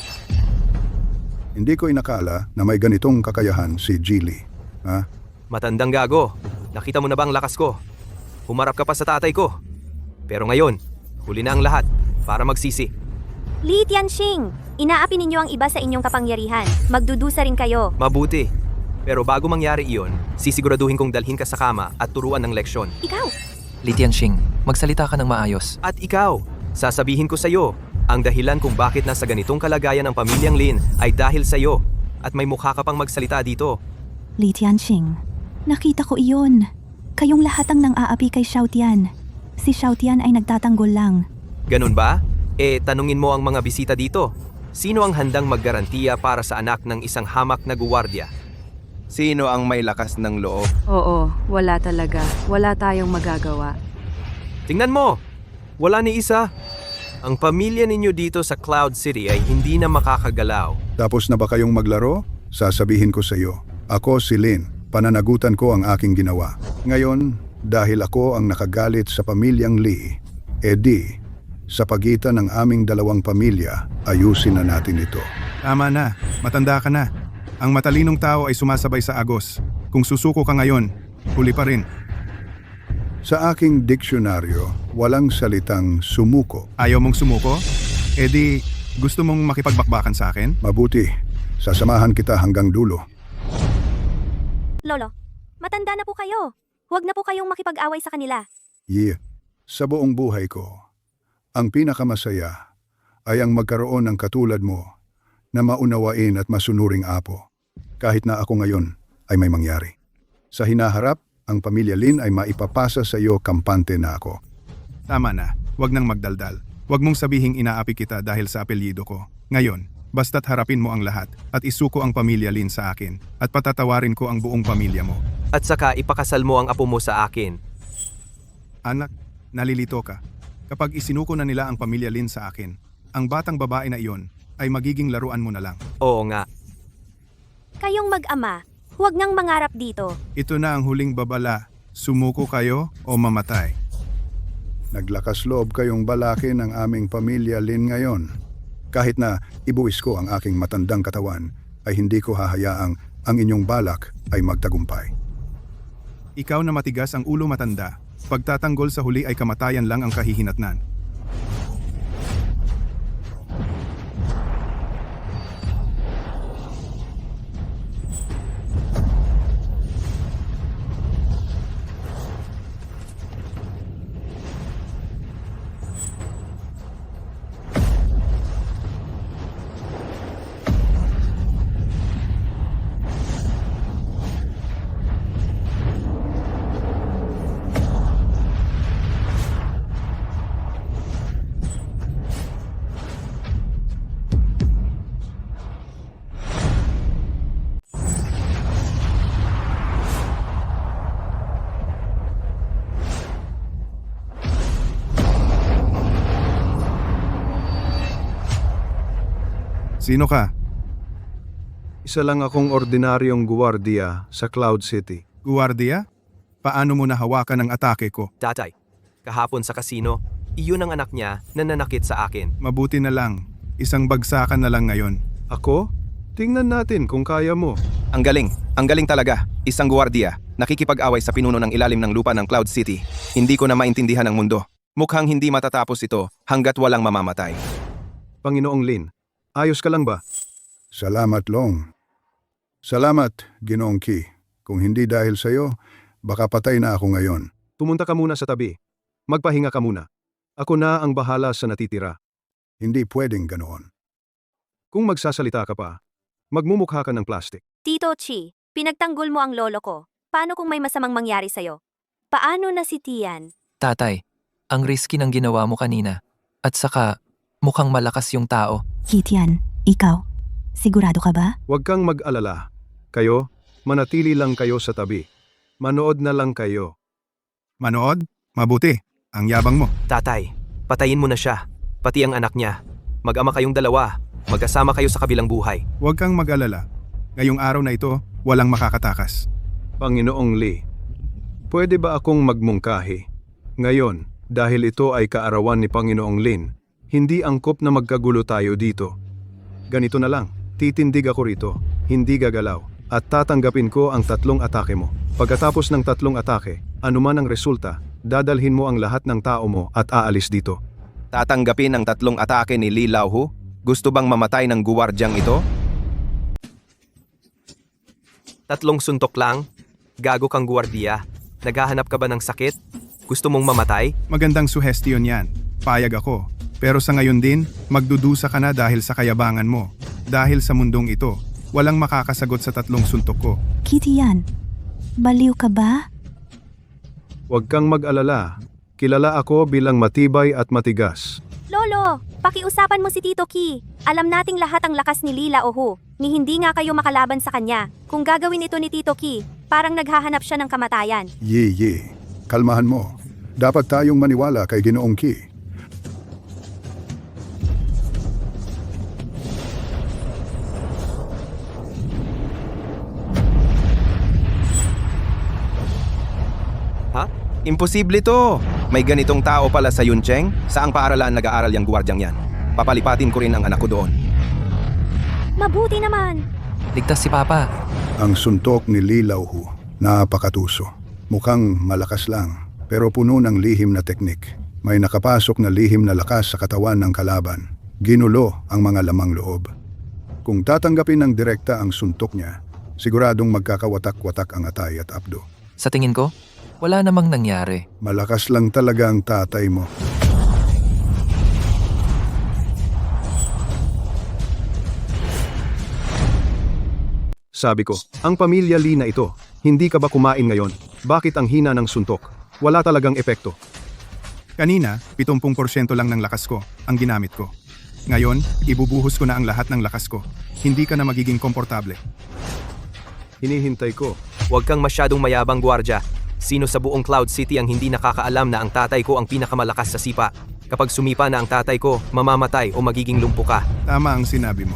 Hindi ko inakala na may ganitong kakayahan si Geely. Matandang gago, nakita mo na ba ang lakas ko? Humarap ka pa sa tatay ko. Pero ngayon, huli na ang lahat para magsisi. Li Tianxing, inaapi ninyo ang iba sa inyong kapangyarihan. Magdudusa rin kayo. Mabuti. Pero bago mangyari iyon, sisiguraduhin kong dalhin ka sa kama at turuan ng leksyon. Ikaw, Li Tianxing, magsalita ka ng maayos. At ikaw, sasabihin ko sa iyo, ang dahilan kung bakit nasa ganitong kalagayan ang pamilyang Lin ay dahil sa iyo. At may mukha ka pang magsalita dito. Li Tianxing, nakita ko iyon. Kayong lahat ang nang-aapi kay Xiao Tian. Si Xiao Tian ay nagtatanggol lang. Ganun ba? Tanungin mo ang mga bisita dito. Sino ang handang maggarantiya para sa anak ng isang hamak na guwardiya? Sino ang may lakas ng loob? Oo, wala talaga. Wala tayong magagawa. Tingnan mo! Wala ni isa. Ang pamilya ninyo dito sa Cloud City ay hindi na makakagalaw. Tapos na ba kayong maglaro? Sasabihin ko sa iyo. Ako si Lin. Pananagutan ko ang aking ginawa. Ngayon, dahil ako ang nakagalit sa pamilyang Lee, sa pagitan ng aming dalawang pamilya, ayusin na natin ito. Tama na, matanda ka na. Ang matalinong tao ay sumasabay sa agos. Kung susuko ka ngayon, huli pa rin. Sa aking diksyonaryo, walang salitang sumuko. Ayaw mong sumuko? Gusto mong makipagbakbakan sa akin? Mabuti, sasamahan kita hanggang dulo. Lolo, Matanda na po kayo. Huwag na po kayong makipag-away sa kanila. Yi, sa buong buhay ko, ang pinakamasaya ay ang magkaroon ng katulad mo na maunawain at masunuring apo. Kahit na ako ngayon ay may mangyari. Sa hinaharap, ang pamilya Lin ay maipapasa sa iyo kampante na ako. Tama na, wag nang magdaldal. Wag mong sabihing inaapi kita dahil sa apelyido ko. Ngayon, basta't harapin mo ang lahat at isuko ang pamilya Lin sa akin at patatawarin ko ang buong pamilya mo. At saka ipakasal mo ang apo mo sa akin. Anak, nalilito ka. Kapag isinuko na nila ang pamilya Lin sa akin, ang batang babae na iyon ay magiging laruan mo na lang. Oo nga. Kayong mag-ama, huwag nang mangarap dito. Ito na ang huling babala. Sumuko kayo o mamatay. Naglakas loob kayong balakin ang aming pamilya Lin ngayon. Kahit na ibuwis ko ang aking matandang katawan, ay hindi ko hahayaang ang inyong balak ay magtagumpay. Ikaw na matigas ang ulo matanda, pagtatanggol sa huli ay kamatayan lang ang kahihinatnan. Sino ka? Isa lang akong ordinaryong guwardiya sa Cloud City. Guwardiya? Paano mo nahawakan ang atake ko? Tatay, kahapon sa kasino, iyon ang anak niya na nanakit sa akin. Mabuti na lang. Isang bagsakan na lang ngayon. Ako? Tingnan natin kung kaya mo. Ang galing talaga. Isang guwardiya, nakikipag-away sa pinuno ng ilalim ng lupa ng Cloud City. Hindi ko na maintindihan ang mundo. Mukhang hindi matatapos ito hanggat walang mamamatay. Panginoong Lin, ayos ka lang ba? Salamat, Long. Salamat, Ginoong Ki. Kung hindi dahil sa iyo, baka patay na ako ngayon. Pumunta ka muna sa tabi. Magpahinga ka muna. Ako na ang bahala sa natitira. Hindi pwedeng ganoon. Kung magsasalita ka pa, magmumukha ka ng plastic. Tito Chi, pinagtanggol mo ang lolo ko. Paano kung may masamang mangyari sa'yo? Paano na si Tian? Tatay, ang risky ng ginawa mo kanina. At saka, mukhang malakas yung tao. Kitian, ikaw, sigurado ka ba? Huwag kang mag-alala. Kayo, manatili lang kayo sa tabi. Manood na lang kayo. Manood? Mabuti. Ang yabang mo. Tatay, patayin mo na siya. Pati ang anak niya. Mag-ama kayong dalawa. Magkasama kayo sa kabilang buhay. Huwag kang mag-alala. Ngayong araw na ito, walang makakatakas. Panginoong Lee, pwede ba akong magmungkahi? Ngayon, dahil ito ay kaarawan ni Panginoong Lin, hindi angkop na magkagulo tayo dito. Ganito na lang, titindig ako rito, hindi gagalaw, at tatanggapin ko ang 3 atake mo. Pagkatapos ng 3 atake, anuman ang resulta, dadalhin mo ang lahat ng tao mo at aalis dito. Tatanggapin ang 3 atake ni Li Laohu? Gusto bang mamatay ng guwardyang ito? 3 suntok lang? Gago kang guwardiya. Naghahanap ka ba ng sakit? Gusto mong mamatay? Magandang suhestiyon yan, payag ako. Pero sa ngayon din, magdudusa ka na dahil sa kayabangan mo. Dahil sa mundong ito, walang makakasagot sa 3 suntok ko. Kitian, baliw ka ba? Huwag kang mag-alala. Kilala ako bilang matibay at matigas. Lolo, pakiusapan mo si Tito Ki. Alam nating lahat ang lakas ni Lila Ohu, ni hindi nga kayo makalaban sa kanya. Kung gagawin ito ni Tito Ki, parang naghahanap siya ng kamatayan. Yi, kalmahan mo. Dapat tayong maniwala kay Ginoong Ki. Ha? Imposible to! May ganitong tao pala sa Yuncheng? Saang paaralan nag-aaral yung guwardyang yan? Papalipatin ko rin ang anak ko doon. Mabuti naman! Ligtas si Papa. Ang suntok ni Li Laohu, napakatuso. Mukhang malakas lang, pero puno ng lihim na teknik. May nakapasok na lihim na lakas sa katawan ng kalaban. Ginulo ang mga lamang loob. Kung tatanggapin ng direkta ang suntok niya, Siguradong magkakawatak-watak ang Atay at Abdo. Sa tingin ko, wala namang nangyari. Malakas lang talaga ang tatay mo. Sabi ko, ang pamilya Lee na ito, hindi ka ba kumain ngayon? Bakit ang hina ng suntok? Wala talagang epekto. Kanina, 70% lang ng lakas ko ang ginamit ko. Ngayon, ibubuhos ko na ang lahat ng lakas ko. Hindi ka na magiging komportable. Hinihintay ko. Huwag kang masyadong mayabang, gwardya. Sino sa buong Cloud City ang hindi nakakaalam na ang tatay ko ang pinakamalakas sa sipa? Kapag sumipa na ang tatay ko, mamamatay o magiging lumpo ka. Tama ang sinabi mo.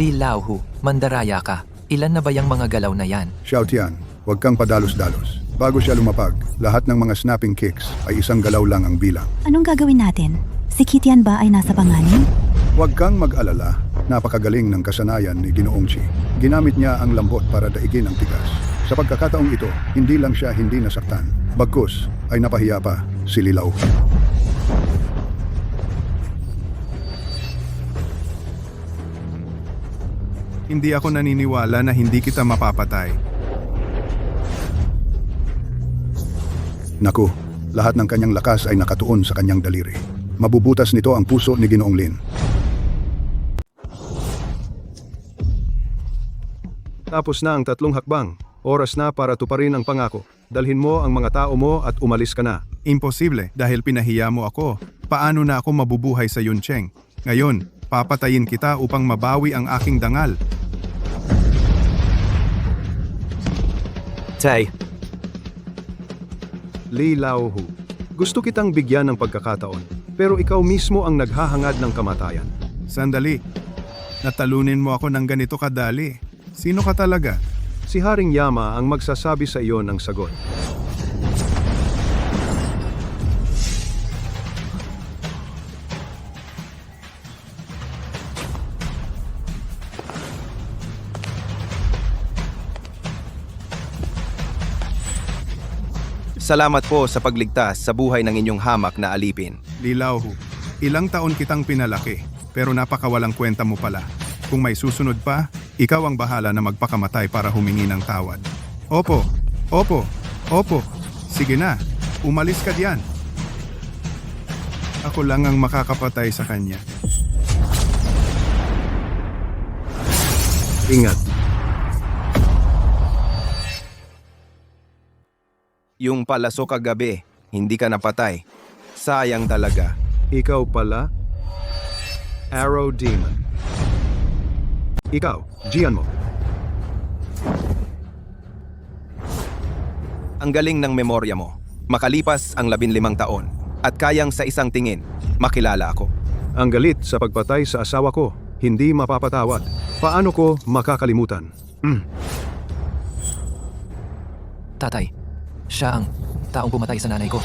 Li Laohu, mandaraya ka. Ilan na ba yung mga galaw na yan? Xiao Tian, huwag kang padalos-dalos. Bago siya lumapag, lahat ng mga snapping kicks ay isang galaw lang ang bilang. Anong gagawin natin? Si Kitian ba ay nasa panganin? Huwag kang mag-alala, napakagaling ng kasanayan ni Ginoong Chi. Ginamit niya ang lambot para daigin ang tigas. Sa pagkakataong ito, hindi lang siya hindi nasaktan. Bagkus ay napahiya pa si Lilaw. Hindi ako naniniwala na hindi kita mapapatay. Naku, lahat ng kanyang lakas ay nakatuon sa kanyang daliri. Mabubutas nito ang puso ni Ginoong Lin. Tapos na ang 3 hakbang. Oras na para tuparin ang pangako. Dalhin mo ang mga tao mo at umalis ka na. Imposible dahil pinahiya mo ako. Paano na ako mabubuhay sa Yuncheng? Ngayon, papatayin kita upang mabawi ang aking dangal. Tay, Li Laohu, gusto kitang bigyan ng pagkakataon, pero ikaw mismo ang naghahangad ng kamatayan. Sandali. Natalunin mo ako ng ganito kadali. Sino ka talaga? Si Haring Yama ang magsasabi sa iyo ng sagot. salamat po sa pagligtas sa buhay ng inyong hamak na alipin. Lilawhu, ilang taon kitang pinalaki, pero napakawalang kwenta mo pala. Kung may susunod pa, ikaw ang bahala na magpakamatay para humingi ng tawad. Opo, opo, opo. Sige na, umalis ka diyan. Ako lang ang makakapatay sa kanya. Ingat. Yung palaso kagabi, hindi ka napatay. Sayang talaga. Ikaw pala? Arrow Demon. Ikaw, Jian mo. Ang galing ng memorya mo. Makalipas ang 15 taon at kayang sa isang tingin, makilala ako. Ang galit sa pagpatay sa asawa ko, hindi mapapatawad. Paano ko makakalimutan? Tatay, siya ang taong pumatay sa nanay ko.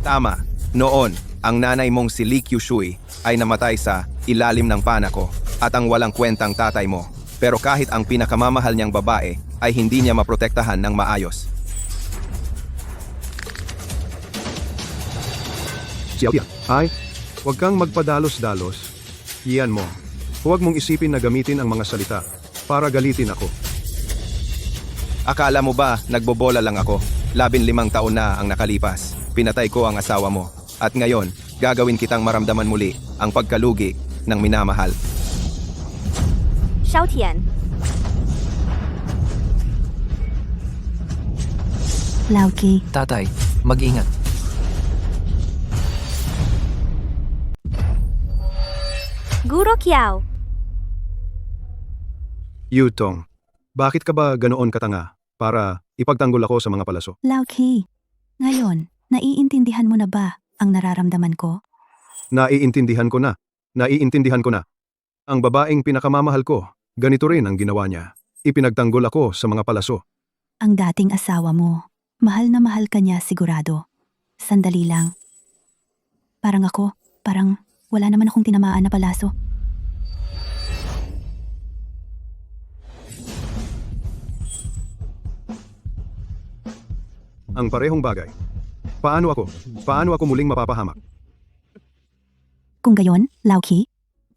Tama, noon, ang nanay mong si Li Qiushui ay namatay sa ilalim ng pana ko at ang walang kwentang tatay mo. Pero kahit ang pinakamamahal niyang babae ay hindi niya maprotektahan ng maayos. Xiao Tian, ay, huwag kang magpadalos-dalos. Iyan mo. Huwag mong isipin na gamitin ang mga salita para galitin ako. Akala mo ba nagbobola lang ako? 15 taon na ang nakalipas. Pinatay ko ang asawa mo. At ngayon, gagawin kitang maramdaman muli ang pagkalugi ng minamahal. Xiao Tian, Lauki, Tatay, mag-ingat. Guro Kiao, Yutong, bakit ka ba ganoon katanga para ipagtanggol ako sa mga palaso? Lauki. Ngayon, naiintindihan mo na ba ang nararamdaman ko? Naiintindihan ko na. Naiintindihan ko na. Ang babaeng pinakamamahal ko, ganito rin ang ginawa niya. Ipinagtanggol ako sa mga palaso. Ang dating asawa mo, mahal na mahal ka niya sigurado. Sandali lang. Parang ako, parang wala naman akong tinamaan na palaso. Ang parehong bagay. Paano ako muling mapapahamak? Kung gayon, Lauki,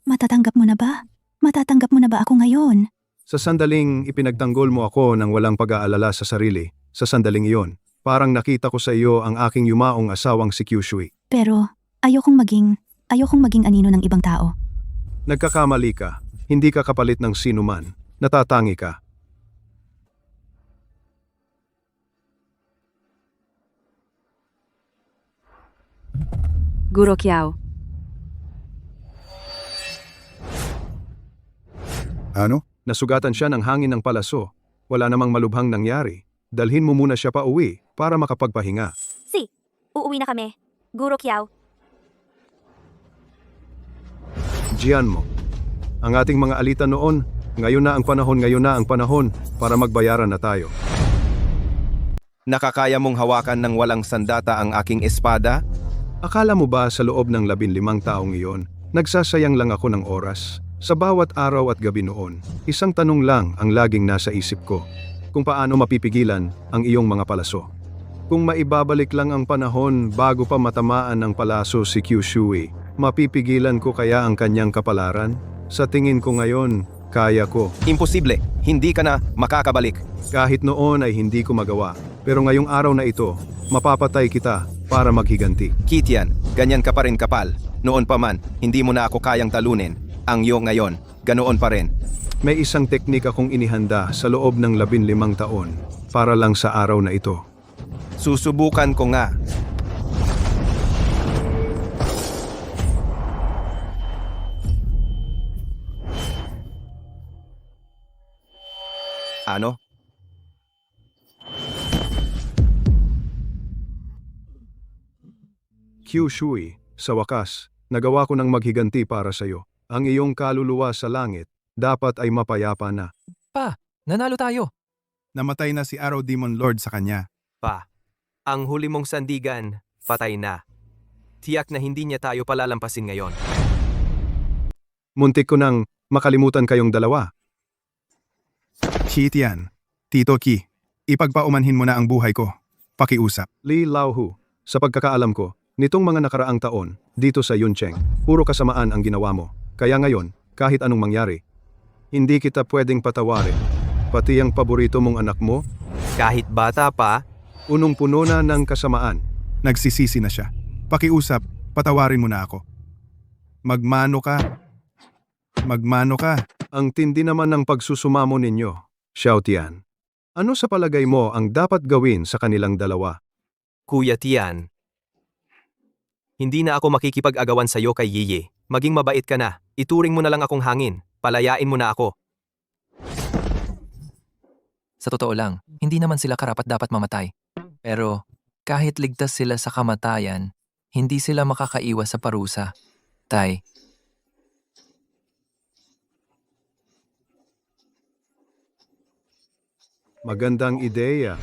matatanggap mo na ba? Matatanggap mo na ba ako ngayon? Sa sandaling ipinagtanggol mo ako ng walang pag-aalala sa sarili, sa sandaling iyon, parang nakita ko sa iyo ang aking yumaong asawang si Kyushui. Pero ayokong maging anino ng ibang tao. Nagkakamali ka, hindi ka kapalit ng sino man, natatangi ka. Guro Kiao, Ano? Nasugatan siya ng hangin ng palaso. Wala namang malubhang nangyari. Dalhin mo muna siya pa uwi para makapagpahinga. Si, uuwi na kami. Guro Kiao, Diyan mo. Ang ating mga alitan noon, ngayon na ang panahon para magbayaran na tayo. Nakakaya mong hawakan ng walang sandata ang aking espada? Akala mo ba sa loob ng 15 taong iyon, nagsasayang lang ako ng oras? Sa bawat araw at gabi noon, isang tanong lang ang laging nasa isip ko. Kung paano mapipigilan ang iyong mga palaso. Kung maibabalik lang ang panahon bago pa matamaan ng palaso si Kyushui, mapipigilan ko kaya ang kanyang kapalaran? Sa tingin ko ngayon, kaya ko. Imposible, hindi ka na makakabalik. Kahit noon ay hindi ko magawa. Pero ngayong araw na ito, mapapatay kita para maghiganti. Kitian, ganyan ka pa rin kapal. Noon pa man, hindi mo na ako kayang talunin. Ang iyo ngayon, ganoon pa rin. May isang teknik akong inihanda sa loob ng 15 taon para lang sa araw na ito. Susubukan ko nga. Ano? Kyushui, sa wakas, nagawa ko ng maghiganti para sa iyo. Ang iyong kaluluwa sa langit, dapat ay mapayapa na. Pa, nanalo tayo. Namatay na si Arrow Demon Lord sa kanya. Pa, ang huli mong sandigan, patay na. Tiyak na hindi niya tayo palalampasin ngayon. Muntik ko nang makalimutan kayong dalawa. Kitian, Tito Ki, ipagpaumanhin mo na ang buhay ko. Pakiusap. Li Laohu, sa pagkakaalam ko, nitong mga nakaraang taon, dito sa Yuncheng, puro kasamaan ang ginawa mo. Kaya ngayon, kahit anong mangyari, hindi kita pwedeng patawarin. Pati ang paborito mong anak mo, Kahit bata pa, punong-puno na ng kasamaan. Nagsisisi na siya. Pakiusap, patawarin mo na ako. Magmano ka. Magmano ka. Ang tindi naman ng pagsusumamo ninyo, Xiaotian. Ano sa palagay mo ang dapat gawin sa kanilang dalawa? Kuya Tian. Hindi na ako makikipag-agawan sa'yo kay Yiyi. Maging mabait ka na. Ituring mo na lang akong hangin. Palayain mo na ako. Sa totoo lang, hindi naman sila karapat-dapat mamatay. Pero kahit ligtas sila sa kamatayan, hindi sila makakaiwas sa parusa. Tay, Magandang ideya.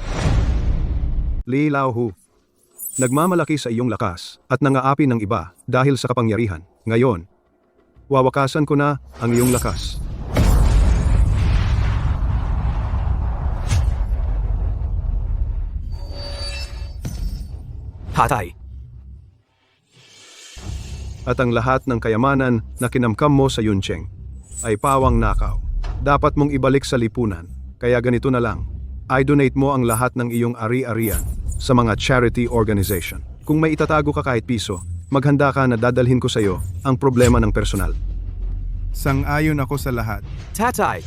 Li Laohu. Nagmamalaki sa iyong lakas at nangaapi ng iba dahil sa kapangyarihan. Ngayon, wawakasan ko na ang iyong lakas. Hatay. At ang lahat ng kayamanan na kinamkam mo sa Yuncheng ay pawang nakaw. Dapat mong ibalik sa lipunan. Kaya ganito na lang. I-donate mo ang lahat ng iyong ari-arian sa mga charity organization. Kung may itatago ka kahit piso, maghanda ka na dadalhin ko sa iyo ang problema ng personal. Sang-ayon ako sa lahat. Tatay.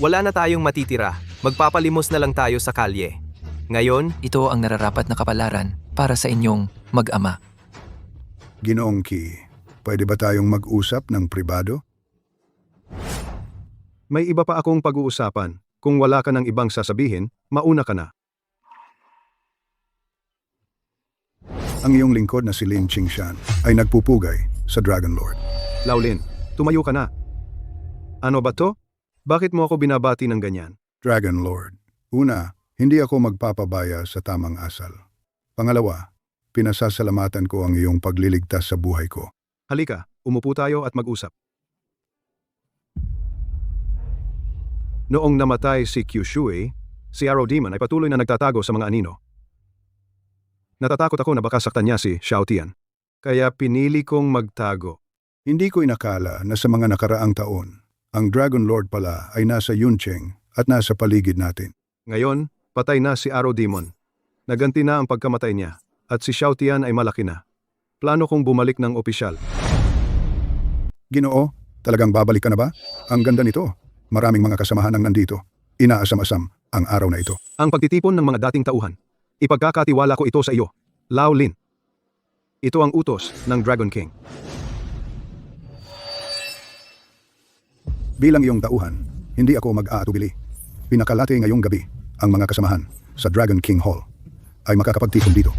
Wala na tayong matitira. Magpapalimos na lang tayo sa kalye. Ngayon, ito ang nararapat na kapalaran para sa inyong mag-ama. Ginoong Ki, pwede ba tayong mag-usap ng pribado? May iba pa akong pag-uusapan. Kung wala ka ng ibang sasabihin, mauna ka na. Ang iyong lingkod na si Lin Qingshan ay nagpupugay sa Dragon Lord. Laulin, tumayo ka na. Ano ba to? Bakit mo ako binabati ng ganyan? Dragon Lord, una, hindi ako magpapabaya sa tamang asal. Pangalawa, pinasasalamatan ko ang iyong pagliligtas sa buhay ko. Halika, umupo tayo at mag-usap. Noong namatay si Kyushui, si Arrow Demon ay patuloy na nagtatago sa mga anino. Natatakot ako na baka saktan niya si Xiaotian. Kaya pinili kong magtago. Hindi ko inakala na sa mga nakaraang taon, ang Dragon Lord pala ay nasa Yuncheng at nasa paligid natin. Ngayon, patay na si Arrow Demon. Naganti na ang pagkamatay niya, at si Xiao Tian ay malaki na. Plano kong bumalik ng opisyal. Ginoo, talagang babalik ka na ba? Ang ganda nito. Maraming mga kasamahan ang nandito. Inaasam-asam ang araw na ito. Ang pagtitipon ng mga dating tauhan. Ipagkakatiwala ko ito sa iyo, Lao Lin. Ito ang utos ng Dragon King. Bilang iyong tauhan, hindi ako mag-aatubili. Pinakalate ngayong gabi, ang mga kasamahan sa Dragon King Hall ay makakapagtipon dito.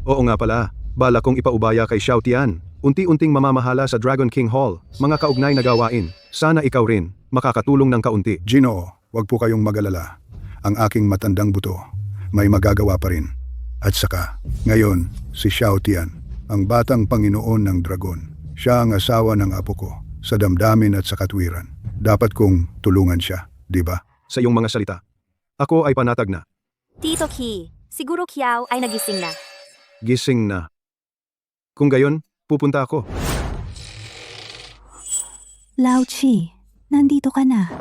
Oo nga pala, bala kong ipaubaya kay Xiao Tian. Unti-unting mamamahala sa Dragon King Hall, mga kaugnay na gawain. Sana ikaw rin, makakatulong ng kaunti. Ginoo, wag po kayong mag-alala. Ang aking matandang buto, may magagawa pa rin. At saka, ngayon, si Xiao Tian, ang batang Panginoon ng Dragon. Siya ang asawa ng apo ko, sa damdamin at sa katwiran. Dapat kong tulungan siya, di ba? Sa iyong mga salita, ako ay panatag na. Tito Ki, siguro Kiao ay nagising na. Gising na. Kung gayon, pupunta ako. Lao Chi, nandito ka na.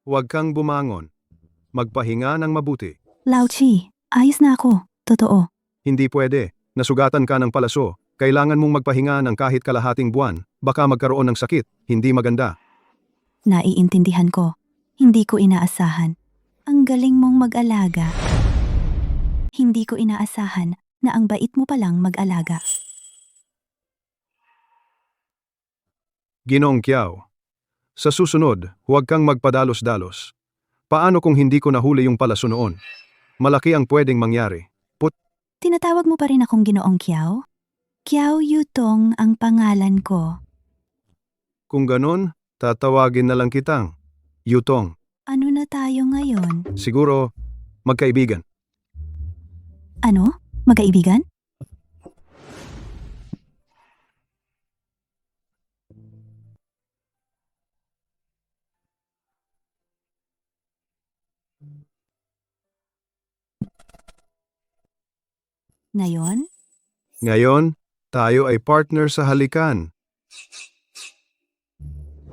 Huwag kang bumangon. Magpahinga ng mabuti. Lao Chi, ayos na ako. Totoo. Hindi pwede. Nasugatan ka ng palaso. Kailangan mong magpahinga ng kahit kalahating buwan. Baka magkaroon ng sakit. Hindi maganda. Naiintindihan ko. Hindi ko inaasahan. Ang galing mong mag-alaga. Hindi ko inaasahan na ang bait mo palang mag-alaga. Ginoong Kiao. Sa susunod, huwag kang magpadalos-dalos. Paano kung hindi ko nahuli yung palaso noon? Malaki ang pwedeng mangyari. Tinatawag mo pa rin akong Ginoong Kiao? Kiao Yutong ang pangalan ko. Kung ganon, tatawagin na lang kitang Yutong. Ano na tayo ngayon? Siguro, magkaibigan. Ano? Magkaibigan? Ngayon? Ngayon, tayo ay partner sa halikan.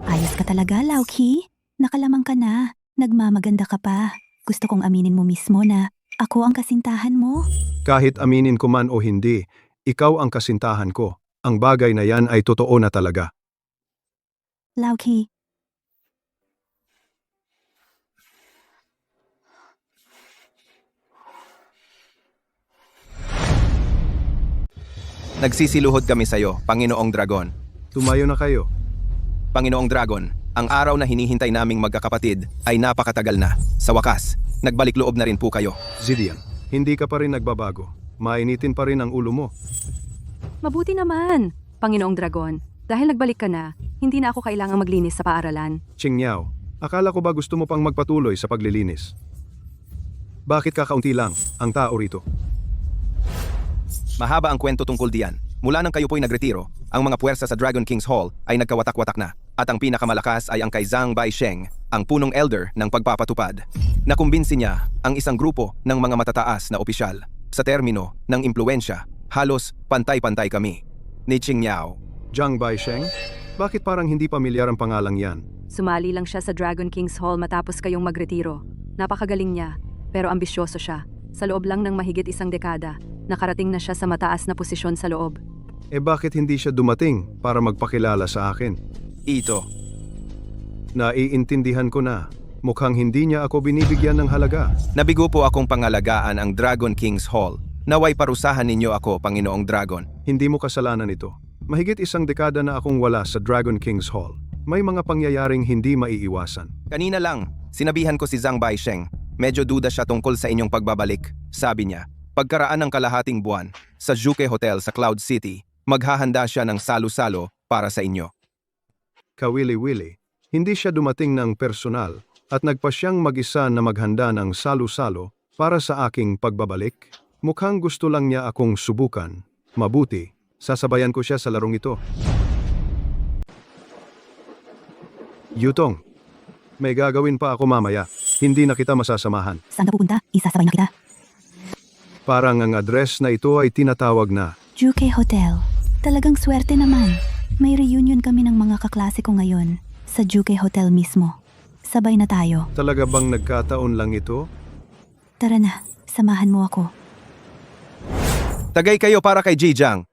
Ayos ka talaga, Lauki. Nakalamang ka na. Nagmamaganda ka pa. Gusto kong aminin mo mismo na ako ang kasintahan mo. Kahit aminin ko man o hindi, ikaw ang kasintahan ko. Ang bagay na yan ay totoo na talaga. Lauki, Nagsisiluhod kami sa iyo, Panginoong Dragon. Tumayo na kayo. Panginoong Dragon, ang araw na hinihintay naming magkakapatid ay napakatagal na. Sa wakas, nagbalik loob na rin po kayo. Zidian, hindi ka pa rin nagbabago. Mainitin pa rin ang ulo mo. Mabuti naman, Panginoong Dragon. Dahil nagbalik ka na, hindi na ako kailangang maglinis sa paaralan. Qingniao, akala ko ba gusto mo pang magpatuloy sa paglilinis? Bakit kakaunti lang ang tao rito? Mahaba ang kwento tungkol diyan. Mula nang kayo po'y nagretiro, ang mga puwersa sa Dragon King's Hall ay nagkawatak-watak na. At ang pinakamalakas ay ang kay Zhang Baisheng, ang punong elder ng pagpapatupad. Nakumbinsi niya ang isang grupo ng mga matataas na opisyal. Sa termino ng impluensya, halos pantay-pantay kami. Ni Qingniao. Zhang Baisheng? Bakit parang hindi pamilyar ang pangalang yan? Sumali lang siya sa Dragon King's Hall matapos kayong magretiro. Napakagaling niya, pero ambisyoso siya. Sa loob lang ng mahigit isang dekada, nakarating na siya sa mataas na posisyon sa loob. Eh bakit hindi siya dumating para magpakilala sa akin? Ito. Naiintindihan ko na. Mukhang hindi niya ako binibigyan ng halaga. Nabigo po akong pangalagaan ang Dragon King's Hall. Naway parusahan ninyo ako, Panginoong Dragon. Hindi mo kasalanan ito. Mahigit isang dekada na akong wala sa Dragon King's Hall. May mga pangyayaring hindi maiiwasan. Kanina lang, sinabihan ko si Zhang Baisheng. Medyo duda siya tungkol sa inyong pagbabalik. Sabi niya, pagkaraan ng kalahating buwan, sa Juke Hotel sa Cloud City, maghahanda siya ng salo-salo para sa inyo. Kawili-wili, hindi siya dumating ng personal at nagpa siyang mag-isa na maghanda ng salo-salo para sa aking pagbabalik. Mukhang gusto lang niya akong subukan. Mabuti, sasabayan ko siya sa larong ito. Yutong, may gagawin pa ako mamaya. Hindi na kita masasamahan. saan ka pupunta? Isasabay na kita. Parang ang address na ito ay tinatawag na Juke Hotel. Talagang swerte naman. May reunion kami ng mga kaklase ko ngayon sa Juke Hotel mismo. Sabay na tayo. Talaga bang nagkataon lang ito? Tara na, samahan mo ako. Tagay kayo para kay Jijang.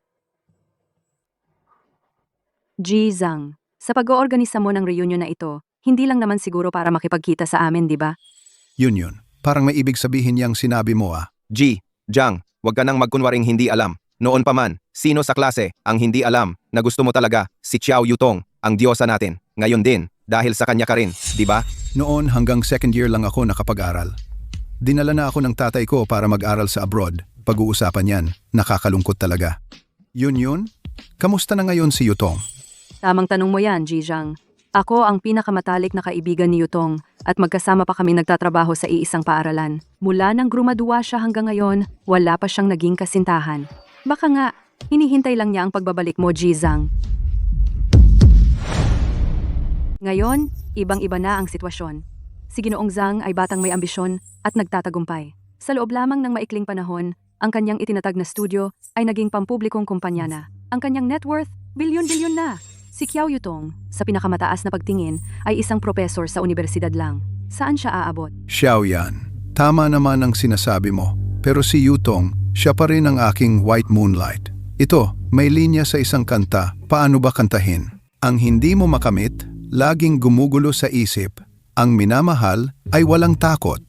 Jizang, sa pag-oorganisa mo ng reunion na ito, hindi lang naman siguro para makipagkita sa amin, di ba? Yun. Parang may ibig sabihin yang sinabi mo ah. Jang, wag ka nang magkunwaring hindi alam. Noon pa man, sino sa klase ang hindi alam na gusto mo talaga si Xiao Yutong, ang diyosa natin. Ngayon din, dahil sa kanya ka rin, di ba? Noon hanggang second year lang ako nakapag-aral. Dinala na ako ng tatay ko para mag-aral sa abroad. Pag-uusapan yan, nakakalungkot talaga. Yun? Kamusta na ngayon si Yutong? Tamang tanong mo yan, Jizang. Ako ang pinakamatalik na kaibigan ni Yutong at magkasama pa kami nagtatrabaho sa iisang paaralan. Mula nang grumadua siya hanggang ngayon, wala pa siyang naging kasintahan. Baka nga, hinihintay lang niya ang pagbabalik mo, Jizang. Ngayon, ibang-iba na ang sitwasyon. Si Ginoong Zhang ay batang may ambisyon at nagtatagumpay. Sa loob lamang ng maikling panahon, ang kanyang itinatag na studio ay naging pampublikong kumpanya na. Ang kanyang net worth, bilyon-bilyon na. Si Xiao Yutong, sa pinakamataas na pagtingin, ay isang propesor sa universidad lang. Saan siya aabot? Xiao yan. Tama naman ang sinasabi mo. Pero si Yutong, siya pa rin ang aking White Moonlight. Ito, may linya sa isang kanta. Paano ba kantahin? Ang hindi mo makamit, laging gumugulo sa isip. Ang minamahal ay walang takot.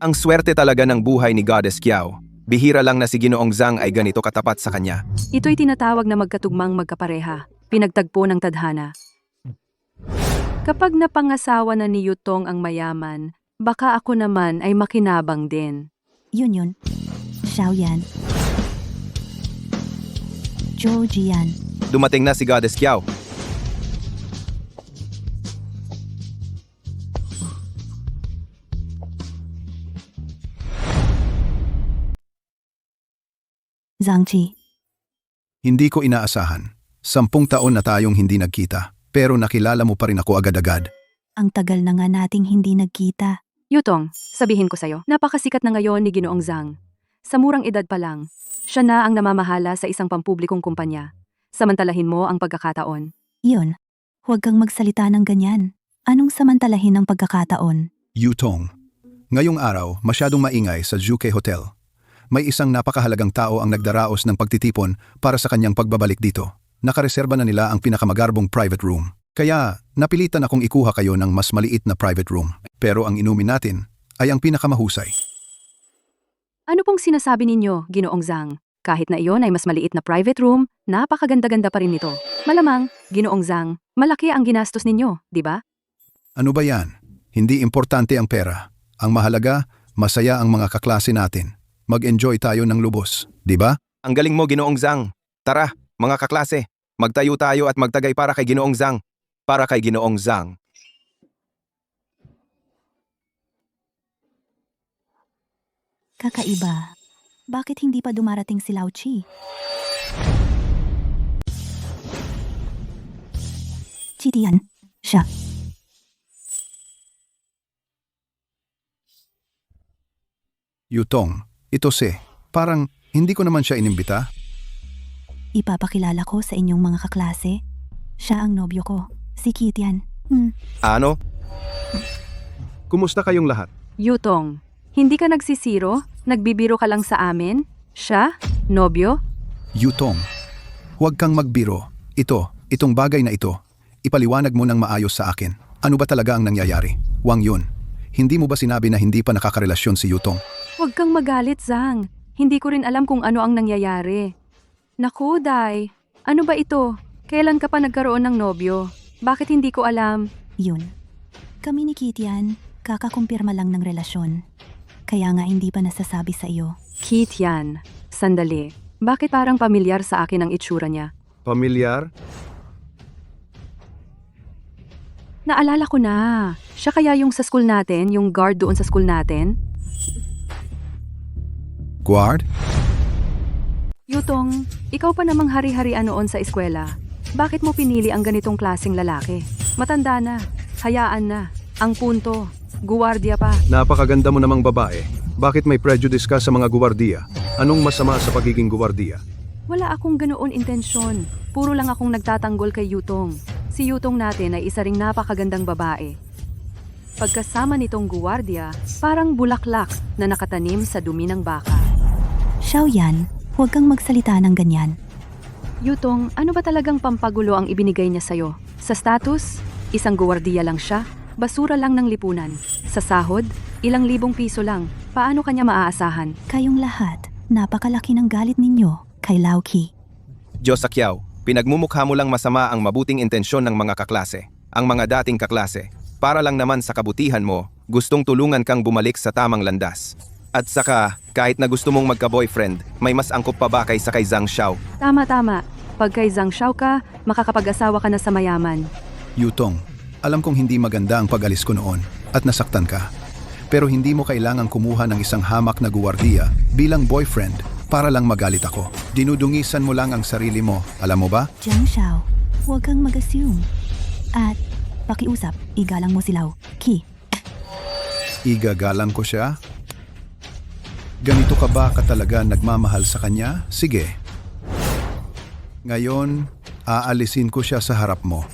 Ang swerte talaga ng buhay ni Goddess Xiao. Bihira lang na si Ginoong Zhang ay ganito katapat sa kanya. Ito'y tinatawag na magkatugmang magkapareha, pinagtagpo ng tadhana. Kapag napangasawa na ni Yutong ang mayaman, baka ako naman ay makinabang din. Yun. Xiao yan. Zhou Jian. Dumating na si Goddess Xiao. Zhangqi. Hindi ko inaasahan. 10 taon na tayong hindi nagkita. Pero nakilala mo pa rin ako agad-agad. Ang tagal na nga nating hindi nagkita. Yutong, sabihin ko sa'yo, napakasikat na ngayon ni Ginoong Zhang. Sa murang edad pa lang, siya na ang namamahala sa isang pampublikong kumpanya. Samantalahin mo ang pagkakataon. Yun. Huwag kang magsalita ng ganyan. Anong samantalahin ng pagkakataon? Yutong. Ngayong araw, masyadong maingay sa Juke Hotel. May isang napakahalagang tao ang nagdaraos ng pagtitipon para sa kanyang pagbabalik dito. Nakareserba na nila ang pinakamagarbong private room. Kaya, napilitan akong ikuha kayo ng mas maliit na private room. Pero ang inumin natin ay ang pinakamahusay. Ano pong sinasabi ninyo, Ginoong Zhang? Kahit na iyon ay mas maliit na private room, napakaganda-ganda pa rin nito. Malamang, Ginoong Zhang, malaki ang ginastos ninyo, di ba? Ano ba yan? Hindi importante ang pera. Ang mahalaga, masaya ang mga kaklase natin. Mag-enjoy tayo ng lubos, di ba? Ang galing mo, Ginoong Zhang. Tara, mga kaklase, magtayo tayo at magtagay para kay Ginoong Zhang. Para kay Ginoong Zhang. Kakaiba. Bakit hindi pa dumarating si Lao Chi? Chitian. Siya. Yutong, ito si. Parang hindi ko naman siya inimbita. Ipapakilala ko sa inyong mga kaklase. Siya ang nobyo ko. Si Kitian. Ano? Kumusta kayong lahat? Yutong, hindi ka nagsisiro? Nagbibiro ka lang sa amin? Siya? Nobyo? Yutong, huwag kang magbiro. Itong bagay na ito, ipaliwanag mo ng maayos sa akin. Ano ba talaga ang nangyayari? Wang Yun, hindi mo ba sinabi na hindi pa nakakarelasyon si Yutong? Huwag kang magalit, Zhang. Hindi ko rin alam kung ano ang nangyayari. Naku, Day. Ano ba ito? Kailan ka pa nagkaroon ng nobyo? Bakit hindi ko alam? Yun. Kami ni Kitian, kakakumpirma lang ng relasyon. Kaya nga hindi pa nasasabi sa iyo. Kitian. Sandali. Bakit parang pamilyar sa akin ang itsura niya? Pamilyar? Naalala ko na. Siya kaya yung sa school natin, yung guard doon sa school natin? Guard? Yutong, ikaw pa namang hari-harian noon sa eskwela. Bakit mo pinili ang ganitong klaseng lalaki? Matanda na. Hayaan na. Ang punto, guwardiya pa. Napakaganda mo namang babae. Bakit may prejudice ka sa mga guwardiya? Anong masama sa pagiging guwardiya? Wala akong ganoon intensyon. Puro lang akong nagtatanggol kay Yutong. Si Yutong natin ay isa ring napakagandang babae. Pagkasama nitong guwardiya, parang bulaklak na nakatanim sa dumi ng baka. Xiaoyan, huwag kang magsalita ng ganyan. Yutong, ano ba talagang pampagulo ang ibinigay niya sa'yo? Sa status, isang guwardiya lang siya, basura lang ng lipunan. Sa sahod, ilang libong piso lang. Paano kanya maaasahan? Kayong lahat, napakalaki ng galit ninyo kay Laoki. Diyos sa Kiao, pinagmumukha mo lang masama ang mabuting intensyon ng mga kaklase. Ang mga dating kaklase. Para lang naman sa kabutihan mo, gustong tulungan kang bumalik sa tamang landas. At saka, kahit na gusto mong magka-boyfriend, may mas angkop pa ba kaysa kay Zhang Xiao? Tama. Pag kay Zhang Xiao ka, makakapag-asawa ka na sa mayaman. Yutong, alam kong hindi maganda ang pag-alis ko noon at nasaktan ka. Pero hindi mo kailangang kumuha ng isang hamak na guwardiya bilang boyfriend para lang magalit ako. Dinudungisan mo lang ang sarili mo, alam mo ba? Zhang Xiao, huwag kang mag-assume. At pakiusap, igalang mo si Laoki. Igagalang ko siya? Ganito ka ba katalaga nagmamahal sa kanya? Sige. Ngayon, aalisin ko siya sa harap mo.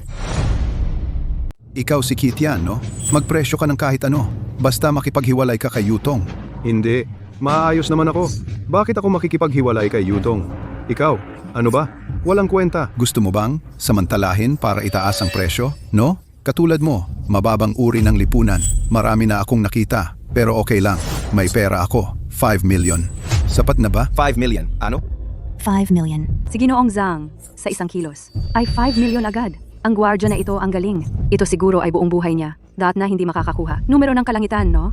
Ikaw si Kitian, no? Magpresyo ka ng kahit ano. Basta makipaghiwalay ka kay Yutong. Hindi. Maayos naman ako. Bakit ako makikipaghiwalay kay Yutong? Ikaw, ano ba? Walang kwenta. Gusto mo bang samantalahin para itaas ang presyo? No? Katulad mo, mababang uri ng lipunan. Marami na akong nakita. Pero okay lang. May pera ako. 5 million. Sapat na ba? 5 million. Ano? 5 million. Si Ginoong Zhang, sa 1 kilos, ay 5 million agad. Ang gwardya na ito ang galing. Ito siguro ay buong buhay niya. Dahil na hindi makakakuha. Numero ng kalangitan, no?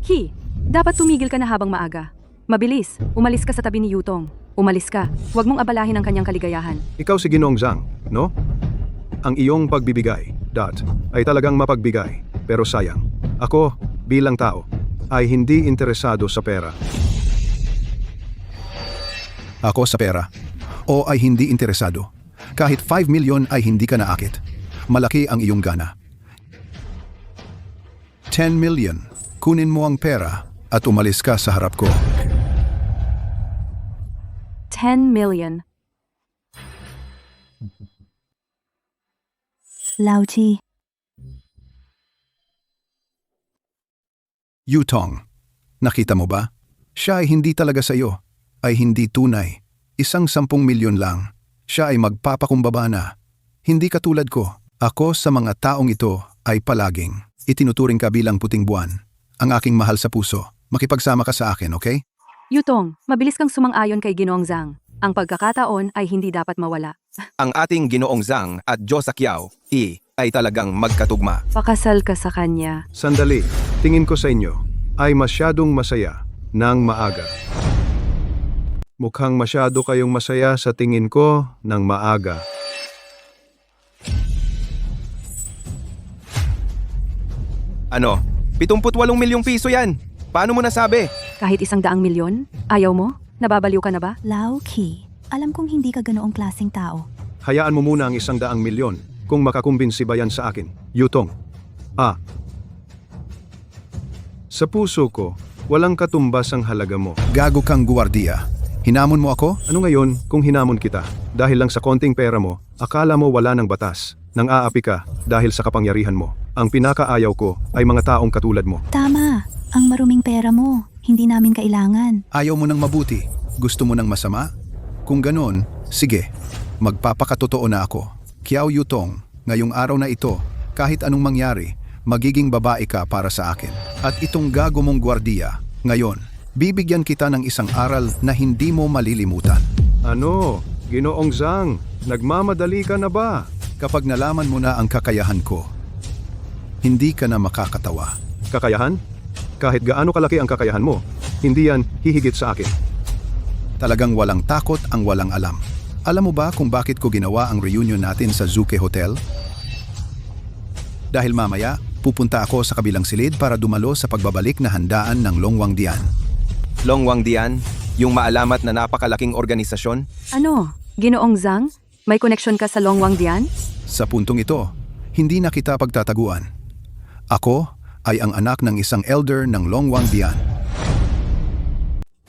Ki, dapat tumigil ka na habang maaga. Mabilis, umalis ka sa tabi ni Yutong. Umalis ka. Huwag mong abalahin ang kanyang kaligayahan. Ikaw si Ginoong Zhang, no? Ang iyong pagbibigay, ay talagang mapagbigay. Pero sayang, ako, bilang tao, ay hindi interesado sa pera. Ako sa pera. O ay hindi interesado. Kahit 5 million ay hindi ka naakit. Malaki ang iyong gana. 10 million. Kunin mo ang pera at umalis ka sa harap ko. 10 million. Laochi, Yutong, nakita mo ba? Siya ay hindi talaga sa iyo. Ay hindi tunay. Isang 10 milyon lang. Siya ay magpapakumbaba na. Hindi katulad ko. Ako sa mga taong ito ay palaging itinuturing ka bilang puting buwan. Ang aking mahal sa puso. Makipagsama ka sa akin, okay? Yutong, mabilis kang sumang-ayon kay Ginoong Zhang. Ang pagkakataon ay hindi dapat mawala. Ang ating Ginoong Zhang at Diyos sa Kiao, ay talagang magkatugma. Pakasal ka sa kanya. Sandali, tingin ko sa inyo ay masyadong masaya ng maaga. Mukhang masyado kayong masaya sa tingin ko ng maaga. Ano? 78 milyong piso yan. Paano mo nasabi? Kahit 100 milyon? Ayaw mo? Nababaliw ka na ba? Laoki, alam kong hindi ka ganoong klaseng tao. Hayaan mo muna ang 100 milyon kung makakumbinsi ba yan sa akin. Yutong. Sa puso ko, walang katumbas ang halaga mo. Gago kang guwardiya. Hinamon mo ako? Ano ngayon kung hinamon kita? Dahil lang sa konting pera mo, akala mo wala ng batas. Nang aapi ka dahil sa kapangyarihan mo. Ang pinakaayaw ko ay mga taong katulad mo. Tama, ang maruming pera mo, hindi namin kailangan. Ayaw mo ng mabuti? Gusto mo ng masama? Kung ganon, sige. Magpapakatotoo na ako. Kiao Yutong, ngayong araw na ito, kahit anong mangyari, magiging babae ka para sa akin. At itong gago mong gwardiya, ngayon, bibigyan kita ng isang aral na hindi mo malilimutan. Ano? Ginoong Zhang, nagmamadali ka na ba? Kapag nalaman mo na ang kakayahan ko, hindi ka na makakatawa. Kakayahan? Kahit gaano kalaki ang kakayahan mo, hindi yan hihigit sa akin. Talagang walang takot ang walang alam. Alam mo ba kung bakit ko ginawa ang reunion natin sa Zuke Hotel? Dahil mamaya, pupunta ako sa kabilang silid para dumalo sa pagbabalik na handaan ng Longwangdian. Longwangdian, yung maalamat na napakalaking organisasyon? Ano? Ginoong Zhang? May koneksyon ka sa Longwangdian? Sa puntong ito, hindi na kita pagtataguan. Ako ay ang anak ng isang elder ng Longwangdian.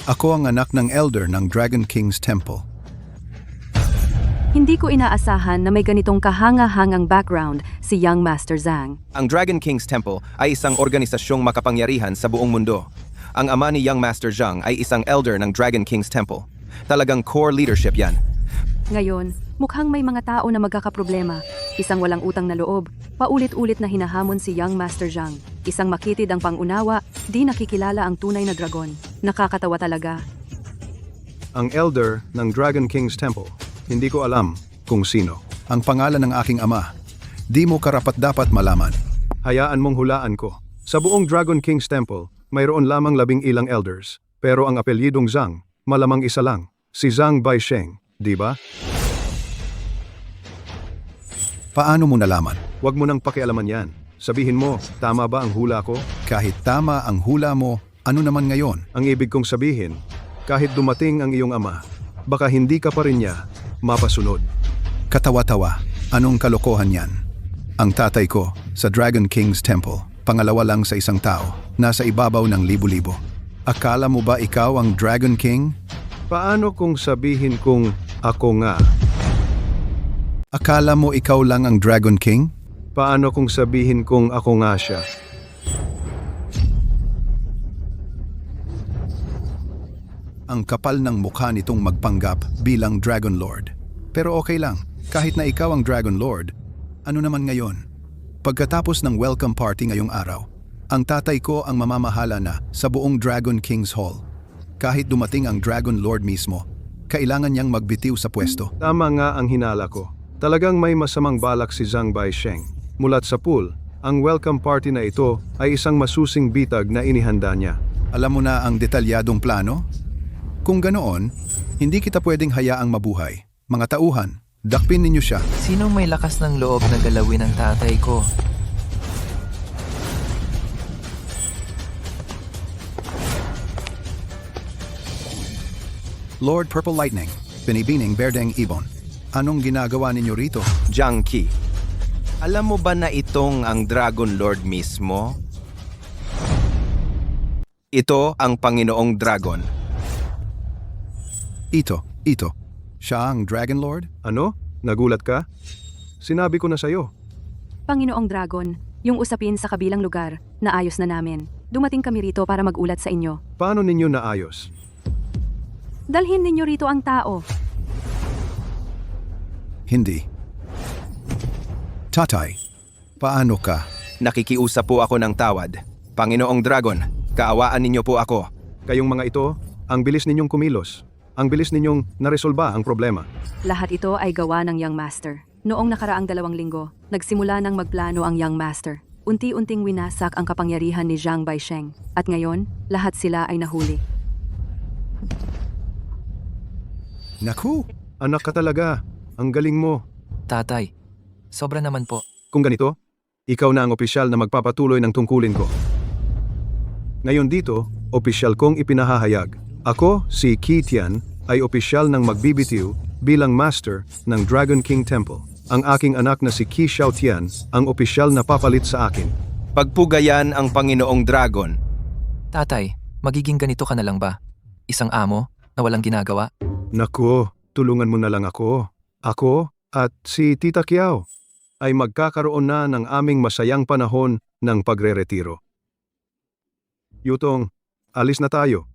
Ako ang anak ng elder ng Dragon King's Temple. Hindi ko inaasahan na may ganitong kahanga-hangang background si Young Master Zhang. Ang Dragon King's Temple ay isang organisasyong makapangyarihan sa buong mundo. Ang ama ni Young Master Zhang ay isang elder ng Dragon King's Temple. Talagang core leadership yan. Ngayon, mukhang may mga tao na magkakaproblema. Isang walang utang na loob, paulit-ulit na hinahamon si Young Master Zhang. Isang makitid ang pangunawa, di nakikilala ang tunay na dragon. Nakakatawa talaga. Ang elder ng Dragon King's Temple. Hindi ko alam kung sino. Ang pangalan ng aking ama. Di mo karapat-dapat malaman. Hayaan mong hulaan ko. Sa buong Dragon King's Temple, mayroon lamang 11 elders. Pero ang apelyidong Zhang, malamang isa lang. Si Zhang Baisheng, di ba? Paano mo nalaman? Huwag mo nang pakialaman yan. Sabihin mo, tama ba ang hula ko? Kahit tama ang hula mo, ano naman ngayon? Ang ibig kong sabihin, kahit dumating ang iyong ama, baka hindi ka pa rin niya mapasunod. Katawa-tawa, anong kalokohan yan? Ang tatay ko, sa Dragon King's Temple, pangalawa lang sa isang tao, nasa ibabaw ng libo-libo. Akala mo ba ikaw ang Dragon King? Paano kung sabihin kong ako nga? Akala mo ikaw lang ang Dragon King? Paano kung sabihin kong ako nga siya? Ang kapal ng mukha nitong magpanggap bilang Dragon Lord. Pero okay lang, kahit na ikaw ang Dragon Lord, ano naman ngayon? Pagkatapos ng welcome party ngayong araw, ang tatay ko ang mamamahala na sa buong Dragon King's Hall. Kahit dumating ang Dragon Lord mismo, kailangan niyang magbitiw sa pwesto. Tama nga ang hinala ko. Talagang may masamang balak si Zhang Baisheng. Mulat sa pool, ang welcome party na ito ay isang masusing bitag na inihanda niya. Alam mo na ang detalyadong plano? Kung ganoon, hindi kita pwedeng hayaang mabuhay. Mga tauhan, dakpin ninyo siya. Sinong may lakas ng loob na galawin ang tatay ko? Lord Purple Lightning, Binibining Berdeng Ibon. Anong ginagawa ninyo rito? Jiang Qi, alam mo ba na itong ang Dragon Lord mismo? Ito ang Panginoong Dragon. Ito. Siya ang Dragon Lord? Ano? Nagulat ka? Sinabi ko na sa'yo. Panginoong Dragon, yung usapin sa kabilang lugar, naayos na namin. Dumating kami rito para magulat sa inyo. Paano ninyo naayos? Dalhin ninyo rito ang tao. Hindi. Tatay, paano ka? Nakikiusap po ako ng tawad. Panginoong Dragon, kaawaan ninyo po ako. Kayong mga ito, ang bilis ninyong kumilos. Ang bilis ninyong naresolba ang problema. Lahat ito ay gawa ng Young Master. Noong nakaraang 2 linggo, nagsimula ng magplano ang Young Master. Unti-unting winasak ang kapangyarihan ni Zhang Baisheng. At ngayon, lahat sila ay nahuli. Naku! Anak ka talaga. Ang galing mo. Tatay, sobra naman po. Kung ganito, ikaw na ang opisyal na magpapatuloy ng tungkulin ko. Ngayon dito, opisyal kong ipinahahayag. Ako, si Qi Tian, ay opisyal ng magbibitiw bilang master ng Dragon King Temple. Ang aking anak na si Qi Xiaotian ang opisyal na papalit sa akin. Pagpugayan ang Panginoong Dragon. Tatay, magiging ganito ka na lang ba? Isang amo na walang ginagawa? Naku, tulungan mo na lang ako. Ako at si Tita Kiao ay magkakaroon na ng aming masayang panahon ng pagre-retiro. Yutong, alis na tayo.